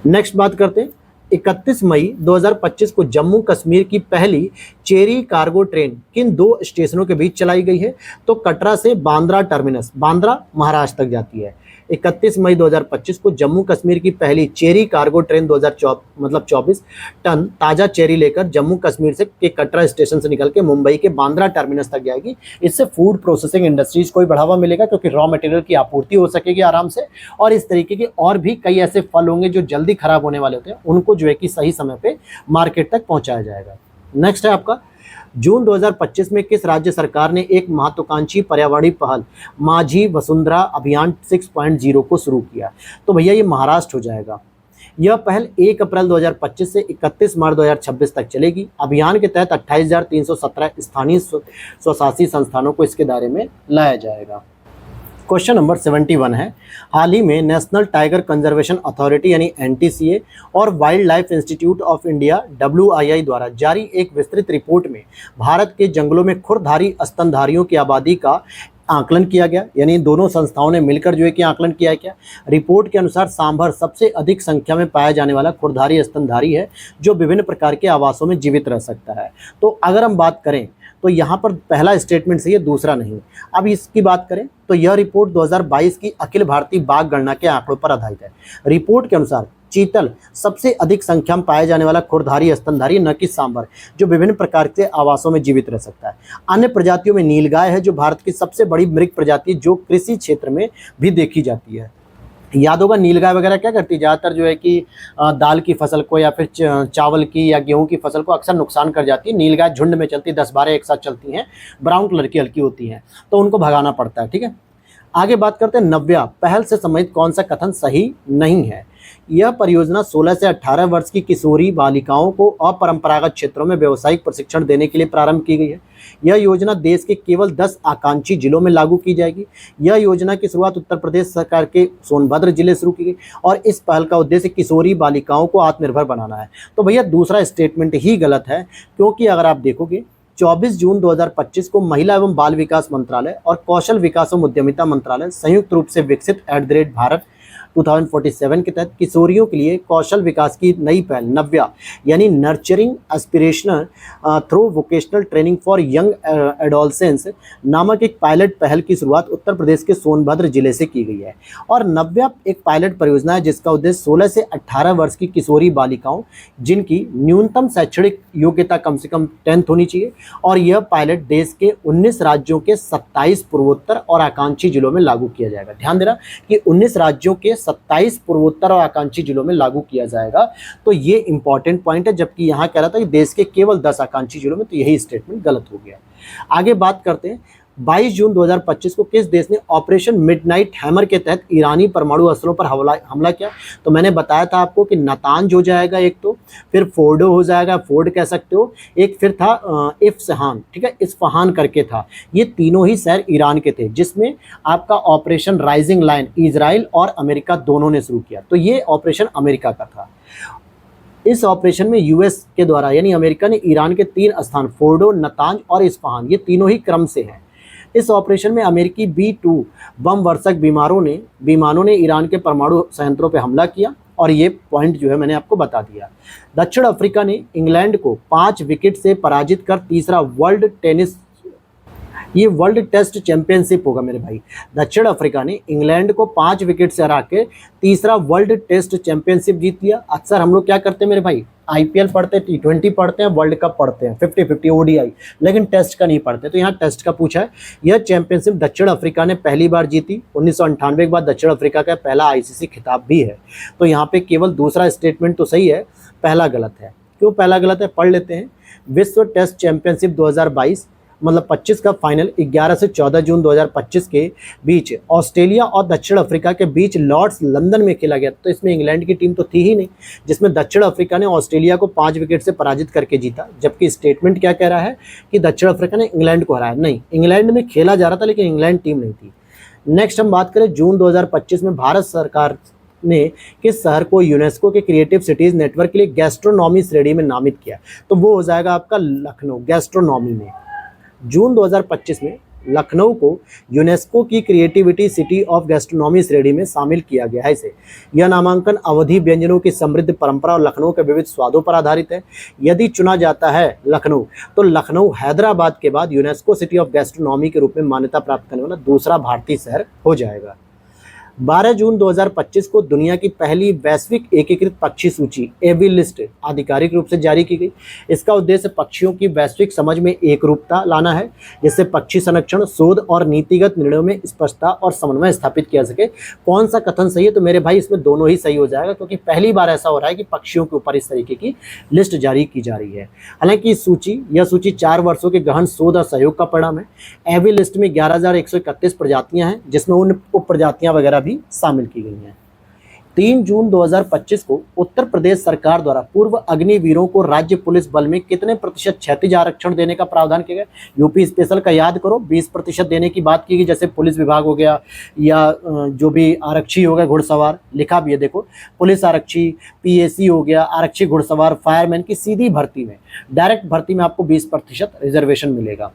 नेक्स्ट बात करते हैं। 31 मई 2025 को जम्मू कश्मीर की पहली चेरी कार्गो ट्रेन किन 2 स्टेशनों के बीच चलाई गई है? तो कटरा से बांद्रा टर्मिनस, बांद्रा महाराष्ट्र तक जाती है। 31 मई 2025 को जम्मू कश्मीर की पहली चेरी कार्गो ट्रेन 24 टन ताज़ा चेरी लेकर जम्मू कश्मीर से के कटरा स्टेशन से निकल के मुंबई के बांद्रा टर्मिनस तक जाएगी। इससे फूड प्रोसेसिंग इंडस्ट्रीज को भी बढ़ावा मिलेगा, क्योंकि रॉ मटेरियल की आपूर्ति हो सकेगी आराम से, और इस तरीके के और भी कई ऐसे फल होंगे जो जल्दी खराब होने वाले होते हैं, उनको जो है कि सही समय पे मार्केट तक पहुंचाया जाएगा। नेक्स्ट है आपका, जून 2025 में किस राज्य सरकार ने एक महत्वाकांक्षी पर्यावरणीय पहल माझी वसुंधरा अभियान 6.0 को शुरू किया? तो भैया ये महाराष्ट्र हो जाएगा। यह पहल 1 अप्रैल 2025 से 31 मार्च 2026 तक चलेगी। अभियान के तहत 28,317 स्थानीय स्वशासी संस्थानों को इसके दायरे में लाया जाएगा। क्वेश्चन नंबर 71 है, हाल ही में नेशनल टाइगर कंजर्वेशन अथॉरिटी यानी एनटीसीए और wild life institute of India WII द्वारा जारी एक विस्तृत रिपोर्ट में भारत के जंगलों में खुरधारी स्तनधारियों की आबादी का आकलन किया गया। यानी दोनों संस्थाओं ने मिलकर जो है कि आकलन किया है। क्या रिपोर्ट के अनुसार सांभर सबसे अधिक संख्या में पाया जाने वाला खुरधारी स्तनधारी है, जो विभिन्न प्रकार के आवासों में जीवित रह सकता है। तो अगर हम बात करें तो यहाँ पर पहला स्टेटमेंट सही है, दूसरा नहीं। अब इसकी बात करें तो यह रिपोर्ट 2022 की अखिल भारतीय बाघ गणना के आंकड़ों पर आधारित है। रिपोर्ट के अनुसार चीतल सबसे अधिक संख्या में पाया जाने वाला खुरधारी स्तनधारी, न कि सांभर, जो विभिन्न प्रकार के आवासों में जीवित रह सकता है। अन्य प्रजातियों में नीलगाय है, जो भारत की सबसे बड़ी मृग प्रजाति, जो कृषि क्षेत्र में भी देखी जाती है। याद होगा नीलगाय वगैरह क्या करती है, ज़्यादातर जो है कि दाल की फसल को या फिर चावल की या गेहूं की फसल को अक्सर नुकसान कर जाती है। नीलगाय झुंड में चलती, 10-12 एक साथ चलती हैं, ब्राउन कलर की हल्की होती हैं, तो उनको भगाना पड़ता है। ठीक है, आगे बात करते हैं। नव्या पहल से संबंधित कौन सा कथन सही नहीं है? यह परियोजना 16 से 18 वर्ष की किशोरी बालिकाओं को अपरंपरागत क्षेत्रों में व्यावसायिक प्रशिक्षण देने के लिए प्रारंभ की गई है। यह योजना देश के केवल 10 आकांक्षी जिलों में लागू की जाएगी। यह योजना की शुरुआत उत्तर प्रदेश सरकार के सोनभद्र जिले से शुरू की गई और इस पहल का उद्देश्य किशोरी बालिकाओं को आत्मनिर्भर बनाना है। तो भैया दूसरा स्टेटमेंट ही गलत है, क्योंकि अगर आप देखोगे 24 जून 2025 को महिला एवं बाल विकास मंत्रालय और कौशल विकास एवं उद्यमिता मंत्रालय संयुक्त रूप से विकसित @ भारत 2047 के तहत किशोरियों के लिए कौशल विकास की नई पहल नव्या यानी nurturing aspirational through vocational training for young adolescence नामक एक पायलट पहल की शुरुआत उत्तर प्रदेश के सोनभद्र जिले से की गई है। और नव्या एक पायलट परियोजना है जिसका उद्देश्य 16 से 18 वर्ष की किशोरी बालिकाओं जिनकी न्यूनतम शैक्षणिक योग्यता कम से कम 10th होनी चाहिए, और यह पायलट देश के 19 राज्यों के 27 पूर्वोत्तर और आकांक्षी जिलों में लागू किया जाएगा। ध्यान देना कि 19 राज्यों के 27 पूर्वोत्तर और आकांक्षी जिलों में लागू किया जाएगा। तो ये इंपॉर्टेंट पॉइंट है, जबकि यहाँ कह रहा था कि देश के केवल 10 आकांक्षी जिलों में, तो यही स्टेटमेंट गलत हो गया। आगे बात करते हैं, 22 जून 2025 को किस देश ने ऑपरेशन मिडनाइट हैमर के तहत ईरानी परमाणु अस्त्रों पर हमला किया? तो मैंने बताया था आपको कि नातांज हो जाएगा एक, तो फिर फोर्डो हो जाएगा, फोर्ड कह सकते हो, एक फिर था इफ्सहान, ठीक है, इस्फहान करके था। ये तीनों ही शहर ईरान के थे, जिसमें आपका ऑपरेशन राइजिंग लायन इजराइल और अमेरिका दोनों ने शुरू किया। तो ये ऑपरेशन अमेरिका का था। इस ऑपरेशन में यूएस के द्वारा यानी अमेरिका ने ईरान के 3 स्थान फोर्डो, नातांज और इस्फहान, ये तीनों ही क्रम से हैं। इस ऑपरेशन में अमेरिकी B-2 बम वर्षक विमानों ने ईरान के परमाणु संयंत्रों पर हमला किया, और ये पॉइंट जो है मैंने आपको बता दिया। दक्षिण अफ्रीका ने इंग्लैंड को 5 विकेट से पराजित कर तीसरा ये वर्ल्ड टेस्ट चैंपियनशिप होगा मेरे भाई। दक्षिण अफ्रीका ने इंग्लैंड को 5 विकेट से हरा के तीसरा वर्ल्ड टेस्ट चैंपियनशिप जीत लिया। अक्सर हम लोग क्या करते हैं मेरे भाई, IPL पढ़ते हैं, T20 पढ़ते हैं, वर्ल्ड कप पढ़ते हैं, 50-50 ODI, लेकिन टेस्ट का नहीं पढ़ते। तो यहाँ टेस्ट का पूछा है। यह चैंपियनशिप दक्षिण अफ्रीका ने पहली बार जीती। 1998 के बाद दक्षिण अफ्रीका का पहला ICC खिताब भी है। तो यहाँ पे केवल दूसरा स्टेटमेंट तो सही है, पहला गलत है। क्यों पहला गलत है, पढ़ लेते हैं। विश्व टेस्ट चैंपियनशिप 2022 मतलब 25 का फाइनल 11 से 14 जून 2025 के बीच ऑस्ट्रेलिया और दक्षिण अफ्रीका के बीच लॉर्ड्स लंदन में खेला गया। तो इसमें इंग्लैंड की टीम तो थी ही नहीं, जिसमें दक्षिण अफ्रीका ने ऑस्ट्रेलिया को 5 विकेट से पराजित करके जीता। जबकि स्टेटमेंट क्या कह रहा है कि दक्षिण अफ्रीका ने इंग्लैंड को हराया। नहीं, इंग्लैंड में खेला जा रहा था, लेकिन इंग्लैंड टीम नहीं थी। नेक्स्ट हम बात करें, जून 2025 में भारत सरकार ने किस शहर को यूनेस्को के क्रिएटिव सिटीज नेटवर्क के लिए गैस्ट्रोनॉमी श्रेणी में नामित किया? तो वो हो जाएगा आपका लखनऊ, गैस्ट्रोनॉमी में। जून 2025 में लखनऊ को यूनेस्को की क्रिएटिविटी सिटी ऑफ गैस्ट्रोनॉमी श्रेणी में शामिल किया गया है। इसे यह नामांकन अवधी व्यंजनों की समृद्ध परंपरा और लखनऊ के विविध स्वादों पर आधारित है। यदि चुना जाता है लखनऊ, तो लखनऊ हैदराबाद के बाद यूनेस्को सिटी ऑफ गैस्ट्रोनॉमी के रूप में मान्यता प्राप्त करने वाला दूसरा भारतीय शहर हो जाएगा। 12 जून 2025 को दुनिया की पहली वैश्विक एकीकृत पक्षी सूची एवी लिस्ट आधिकारिक रूप से जारी की गई। इसका उद्देश्य पक्षियों की वैश्विक समझ में एकरूपता लाना है, जिससे पक्षी संरक्षण, शोध और नीतिगत निर्णयों में स्पष्टता और समन्वय स्थापित किया सके। कौन सा कथन सही है? तो मेरे भाई इसमें दोनों ही सही हो जाएगा, क्योंकि पहली बार ऐसा हो रहा है कि पक्षियों के ऊपर इस तरीके की लिस्ट जारी की जा रही है। हालांकि यह सूची 4 वर्षों के गहन शोध और सहयोग का परिणाम है। एवी लिस्ट में 11,131 प्रजातियां हैं, जिसमें उन उप प्रजातियां वगैरह भी शामिल की गई हैं। 3 जून 2025 को उत्तर प्रदेश सरकार द्वारा पूर्व अग्निवीरों को राज्य पुलिस बल में कितने प्रतिशत क्षैतिज आरक्षण देने का प्रावधान किया गया? यूपी स्पेशल का याद करो, 20% देने की बात की गई। जैसे पुलिस विभाग हो गया या जो भी आरक्षी हो गया, घुड़सवार लिखा भी है देखो, पुलिस आरक्षी, PAC हो गया, आरक्षी घुड़सवार, फायरमैन की सीधी भर्ती में, डायरेक्ट भर्ती में आपको 20% रिजर्वेशन मिलेगा।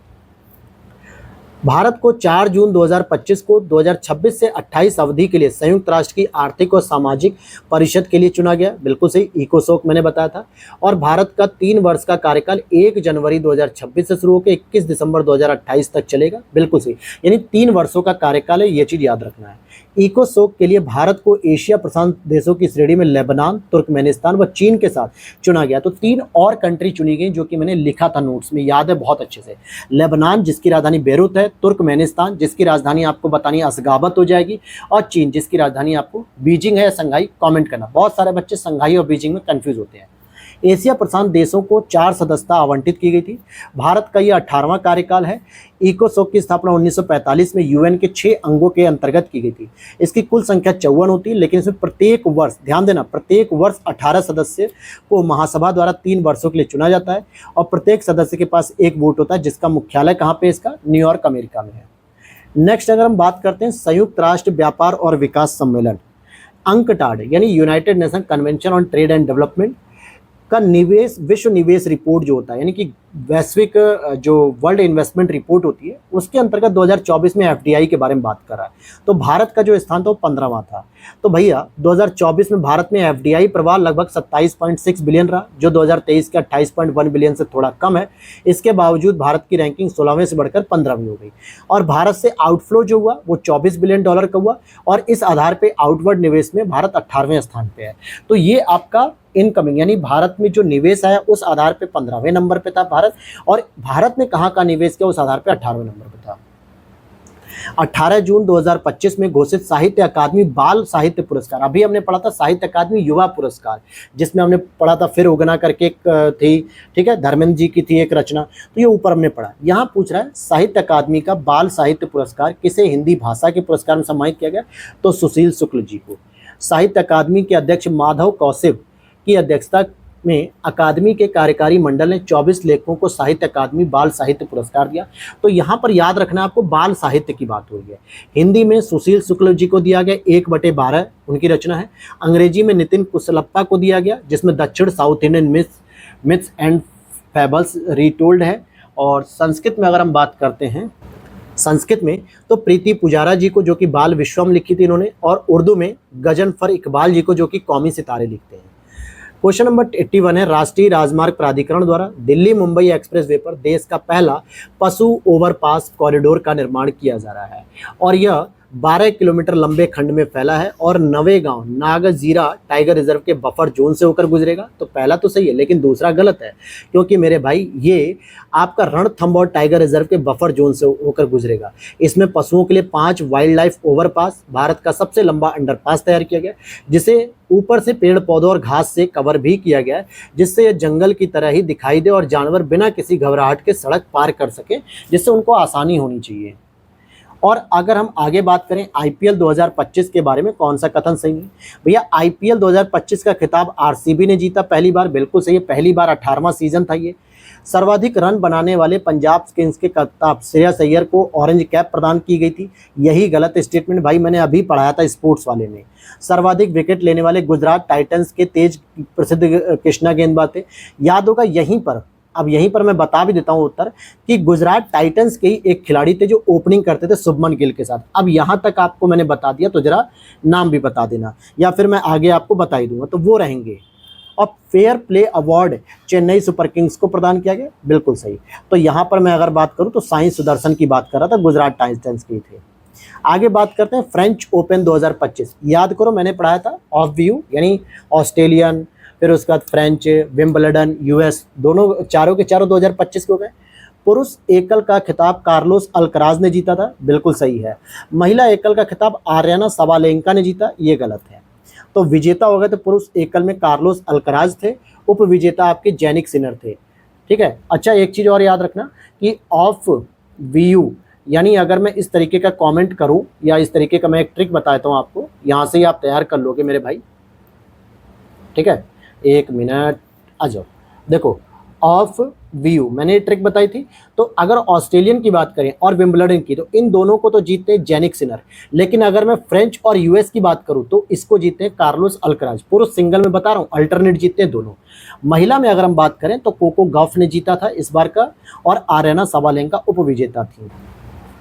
भारत को 4 जून 2025 को 2026 से 28 अवधि के लिए संयुक्त राष्ट्र की आर्थिक और सामाजिक परिषद के लिए चुना गया। बिल्कुल सही, इकोसोक मैंने बताया था। और भारत का 3 वर्ष का कार्यकाल 1 जनवरी 2026 से शुरू होकर 21 दिसंबर 2028 तक चलेगा। बिल्कुल सही, यानी 3 वर्षों का कार्यकाल है, ये चीज़ याद रखना है। इकोसोक के लिए भारत को एशिया प्रशांत देशों की श्रेणी में लेबनान, तुर्कमेनिस्तान व चीन के साथ चुना गया। तो 3 और कंट्री चुनी गई, जो कि मैंने लिखा था नोट्स में, याद है बहुत अच्छे से। लेबनान जिसकी राजधानी बेरूत है, तुर्कमेनिस्तान जिसकी राजधानी आपको बतानी अशगाबत हो जाएगी, और चीन जिसकी राजधानी आपको बीजिंग है या संघाई, कमेंट करना। बहुत सारे बच्चे संघाई और बीजिंग में कंफ्यूज होते हैं। एशिया प्रशांत देशों को 4 सदस्यता आवंटित की गई थी। भारत का यह 18वां कार्यकाल है। इकोसोक की स्थापना 1945 में UN के 6 अंगों के अंतर्गत की गई थी। इसकी कुल संख्या 54 होती है, लेकिन इसमें प्रत्येक वर्ष, ध्यान देना, प्रत्येक वर्ष 18 सदस्य को महासभा द्वारा 3 वर्षों के लिए चुना जाता है, और प्रत्येक सदस्य के पास एक वोट होता है, जिसका मुख्यालय कहाँ पे इसका? न्यूयॉर्क अमेरिका में है। नेक्स्ट अगर हम बात करते हैं संयुक्त राष्ट्र व्यापार और विकास सम्मेलन अंकटाड यानी United nation convention on trade and development का निवेश, विश्व निवेश रिपोर्ट जो होता है, यानी कि वैश्विक जो वर्ल्ड इन्वेस्टमेंट रिपोर्ट होती है, उसके अंतर्गत 2024 में FDI के बारे में बात कर रहा है। तो भारत का जो स्थान था वो 15वां था। तो भैया 2024 में भारत में FDI प्रवाह लगभग 27.6 बिलियन रहा, जो 2023 के 28.1 बिलियन से थोड़ा कम है। इसके बावजूद भारत की रैंकिंग 16वें से बढ़कर 15वीं हो गई, और भारत से आउटफ्लो जो हुआ वो $24 बिलियन का हुआ, और इस आधार पर आउटवर्ड निवेश में भारत 18वें स्थान पर है। तो ये आपका इनकमिंग यानी भारत में जो निवेश आया उस आधार पे 15वें नंबर पे था भारत, और भारत ने कहाँ का निवेश किया उस आधार पे 18वें नंबर पे था। 18 जून 2025 में घोषित साहित्य अकादमी बाल साहित्य पुरस्कार, अभी हमने पढ़ा था साहित्य अकादमी युवा पुरस्कार, जिसमें हमने पढ़ा था फिर उगना करके एक थी, ठीक है, धर्मेंद्र जी की थी एक रचना, तो ये ऊपर हमने पढ़ा। यहाँ पूछ रहा है साहित्य अकादमी का बाल साहित्य पुरस्कार किसे हिंदी भाषा के पुरस्कार में सम्मानित किया गया, तो सुशील शुक्ल जी को। साहित्य अकादमी के अध्यक्ष माधव कौशिक की अध्यक्षता में अकादमी के कार्यकारी मंडल ने 24 लेखकों को साहित्य अकादमी बाल साहित्य पुरस्कार दिया। तो यहाँ पर याद रखना आपको बाल साहित्य की बात हो रही है। हिंदी में सुशील शुक्ल जी को दिया गया 1/12 उनकी रचना है। अंग्रेजी में नितिन कुशलप्पा को दिया गया, जिसमें दक्षिण साउथ इंडियन मिथ्स एंड फैबल्स रीटोल्ड है। और संस्कृत में अगर हम बात करते हैं संस्कृत में तो प्रीति पुजारा जी को, जो कि बाल विश्वम लिखी थी इन्होंने, और उर्दू में गजनफर इकबाल जी को, जो कि कौमी सितारे लिखते हैं। क्वेश्चन नंबर 81 है, राष्ट्रीय राजमार्ग प्राधिकरण द्वारा दिल्ली मुंबई एक्सप्रेसवे पर देश का पहला पशु ओवरपास कॉरिडोर का निर्माण किया जा रहा है और यह 12 किलोमीटर लंबे खंड में फैला है और नवेगांव नागजीरा टाइगर रिजर्व के बफर जोन से होकर गुजरेगा। तो पहला तो सही है, लेकिन दूसरा गलत है, क्योंकि मेरे भाई ये आपका रणथंभौर टाइगर रिजर्व के बफर जोन से होकर गुजरेगा। इसमें पशुओं के लिए 5 वाइल्ड लाइफ ओवरपास, भारत का सबसे लंबा अंडरपास तैयार किया गया, जिसे ऊपर से पेड़ पौधों और घास से कवर भी किया गया है, जिससे यह जंगल की तरह ही दिखाई दे और जानवर बिना किसी घबराहट के सड़क पार कर सके, जिससे उनको आसानी होनी चाहिए। और अगर हम आगे बात करें आईपीएल 2025 के बारे में, कौन सा कथन सही है भैया? आईपीएल 2025 का खिताब आरसीबी ने जीता पहली बार, बिल्कुल सही है, पहली बार 18वां सीजन था ये। सर्वाधिक रन बनाने वाले पंजाब किंग्स के कप्तान श्रेयस अय्यर को ऑरेंज कैप प्रदान की गई थी, यही गलत स्टेटमेंट भाई, मैंने अभी पढ़ाया था स्पोर्ट्स वाले में। सर्वाधिक विकेट लेने वाले गुजरात टाइटंस के तेज प्रसिद्ध कृष्णा गेंदबाज थे, याद होगा यहीं पर। अब यहीं पर मैं बता भी देता हूं उत्तर कि गुजरात टाइटंस के ही एक खिलाड़ी थे जो ओपनिंग करते थे शुभमन गिल के साथ। अब यहां तक आपको मैंने बता दिया, तो जरा नाम भी बता देना, या फिर मैं आगे आपको बता ही दूंगा, तो वो रहेंगे। और fair play award Chennai super Kings को प्रदान किया गया, बिल्कुल सही। तो यहाँ पर मैं अगर बात करूँ तो साई सुदर्शन की बात कर रहा था, गुजरात टाइटंस के थे। आगे बात करते हैं फ्रेंच ओपन 2025, याद करो मैंने पढ़ाया था ऑफ व्यू, यानी ऑस्ट्रेलियन, फिर उसके बाद फ्रेंच, विंबलडन, यूएस, दोनों चारों के चारों 2025 के हो गए। पुरुष एकल का खिताब कार्लोस अल्कराज ने जीता था, बिल्कुल सही है। महिला एकल का खिताब आर्याना सबालेंका ने जीता, ये गलत है। तो विजेता हो गए तो पुरुष एकल में कार्लोस अल्कराज थे, उप विजेता आपके जैनिक सिनर थे, ठीक है। अच्छा, एक चीज़ और याद रखना कि ऑफ व्यू, यानी अगर मैं इस तरीके का कमेंट करूं या इस तरीके का मैं एक ट्रिक बताता हूं आपको, यहां से ही आप तैयार कर लोगे मेरे भाई, ठीक है। एक मिनट, आ जाओ, देखो ऑफ व्यू मैंने ये ट्रिक बताई थी। तो अगर ऑस्ट्रेलियन की बात करें और विंबलडन की, तो इन दोनों को तो जीतते हैं जैनिक सिनर, लेकिन अगर मैं फ्रेंच और यूएस की बात करूं तो इसको जीतते हैं कार्लोस अल्कराज। पुरुष सिंगल में बता रहा हूं, अल्टरनेट जीतते हैं दोनों। महिला में अगर हम बात करें तो कोको गॉफ ने जीता था इस बार का, और आर्याना सबालेंका उपविजेता थी।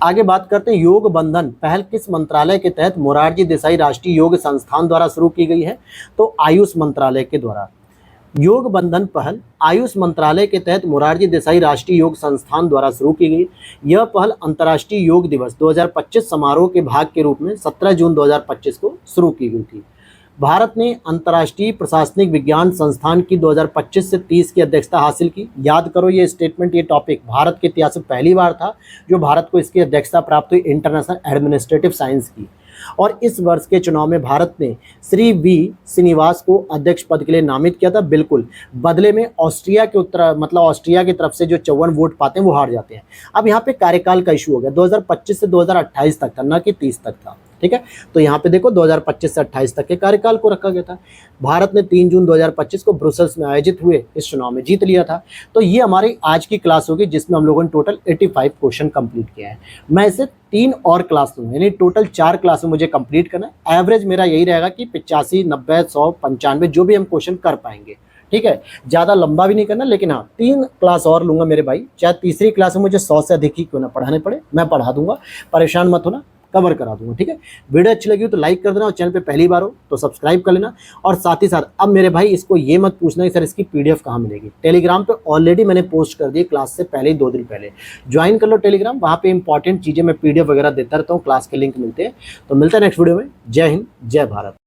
आगे बात करते हैं योग बंधन पहल किस मंत्रालय के तहत मोरारजी देसाई राष्ट्रीय योग संस्थान द्वारा शुरू की गई है, तो आयुष मंत्रालय के द्वारा। योग बंधन पहल आयुष मंत्रालय के तहत मोरारजी देसाई राष्ट्रीय योग संस्थान द्वारा शुरू की गई। यह पहल अंतर्राष्ट्रीय योग दिवस 2025 समारोह के भाग के रूप में 17 जून 2025 को शुरू की गई थी। भारत ने अंतर्राष्ट्रीय प्रशासनिक विज्ञान संस्थान की 2025 से 30 की अध्यक्षता हासिल की। याद करो ये स्टेटमेंट, ये टॉपिक भारत के इतिहास में पहली बार था जो भारत को इसकी अध्यक्षता प्राप्त हुई, इंटरनेशनल एडमिनिस्ट्रेटिव साइंस की। और इस वर्ष के चुनाव में भारत ने श्री वी श्रीनिवास को अध्यक्ष पद के लिए नामित किया था, बिल्कुल। बदले में ऑस्ट्रिया के ऑस्ट्रिया की तरफ से जो 54 वोट पाते हैं वो हार जाते हैं। अब यहाँ पे कार्यकाल का इशू हो गया, 2025 से 2028 तक था, ना कि 30 तक था, ठीक है। तो यहाँ पे देखो 2025 से 28 तक के कार्यकाल को रखा गया था। भारत ने 3 जून 2025 को ब्रुसेल्स में आयोजित हुए इस चुनाव में जीत लिया था। तो ये हमारी आज की क्लास होगी जिसमें हम लोगों ने टोटल 85 क्वेश्चन कंप्लीट किया है। मैं इसे 3 और क्लास लूँगा, यानी टोटल 4 क्लास में मुझे कंप्लीट करना है। एवरेज मेरा यही रहेगा कि 85, 90, 100, 95 जो भी हम क्वेश्चन कर पाएंगे, ठीक है। ज़्यादा लंबा भी नहीं करना, लेकिन हाँ 3 क्लास और लूँगा मेरे भाई, चाहे तीसरी क्लास में मुझे 100 से अधिक ही क्यों ना पढ़ाने पड़े, मैं पढ़ा दूंगा, परेशान मत होना, कवर करा दूंगा, ठीक है। वीडियो अच्छी लगी हो तो लाइक कर देना, और चैनल पे पहली बार हो तो सब्सक्राइब कर लेना। और साथ ही साथ अब मेरे भाई इसको ये मत पूछना कि सर इसकी पीडीएफ कहाँ मिलेगी। टेलीग्राम पे ऑलरेडी मैंने पोस्ट कर दी क्लास से पहले ही 2 दिन पहले, ज्वाइन कर लो टेलीग्राम, वहाँ पे इंपॉर्टेंट चीज़ें मैं पीडीएफ वगैरह देता रहता हूँ, क्लास के लिंक मिलते हैं। तो मिलता है नेक्स्ट वीडियो में। जय हिंद, जय भारत।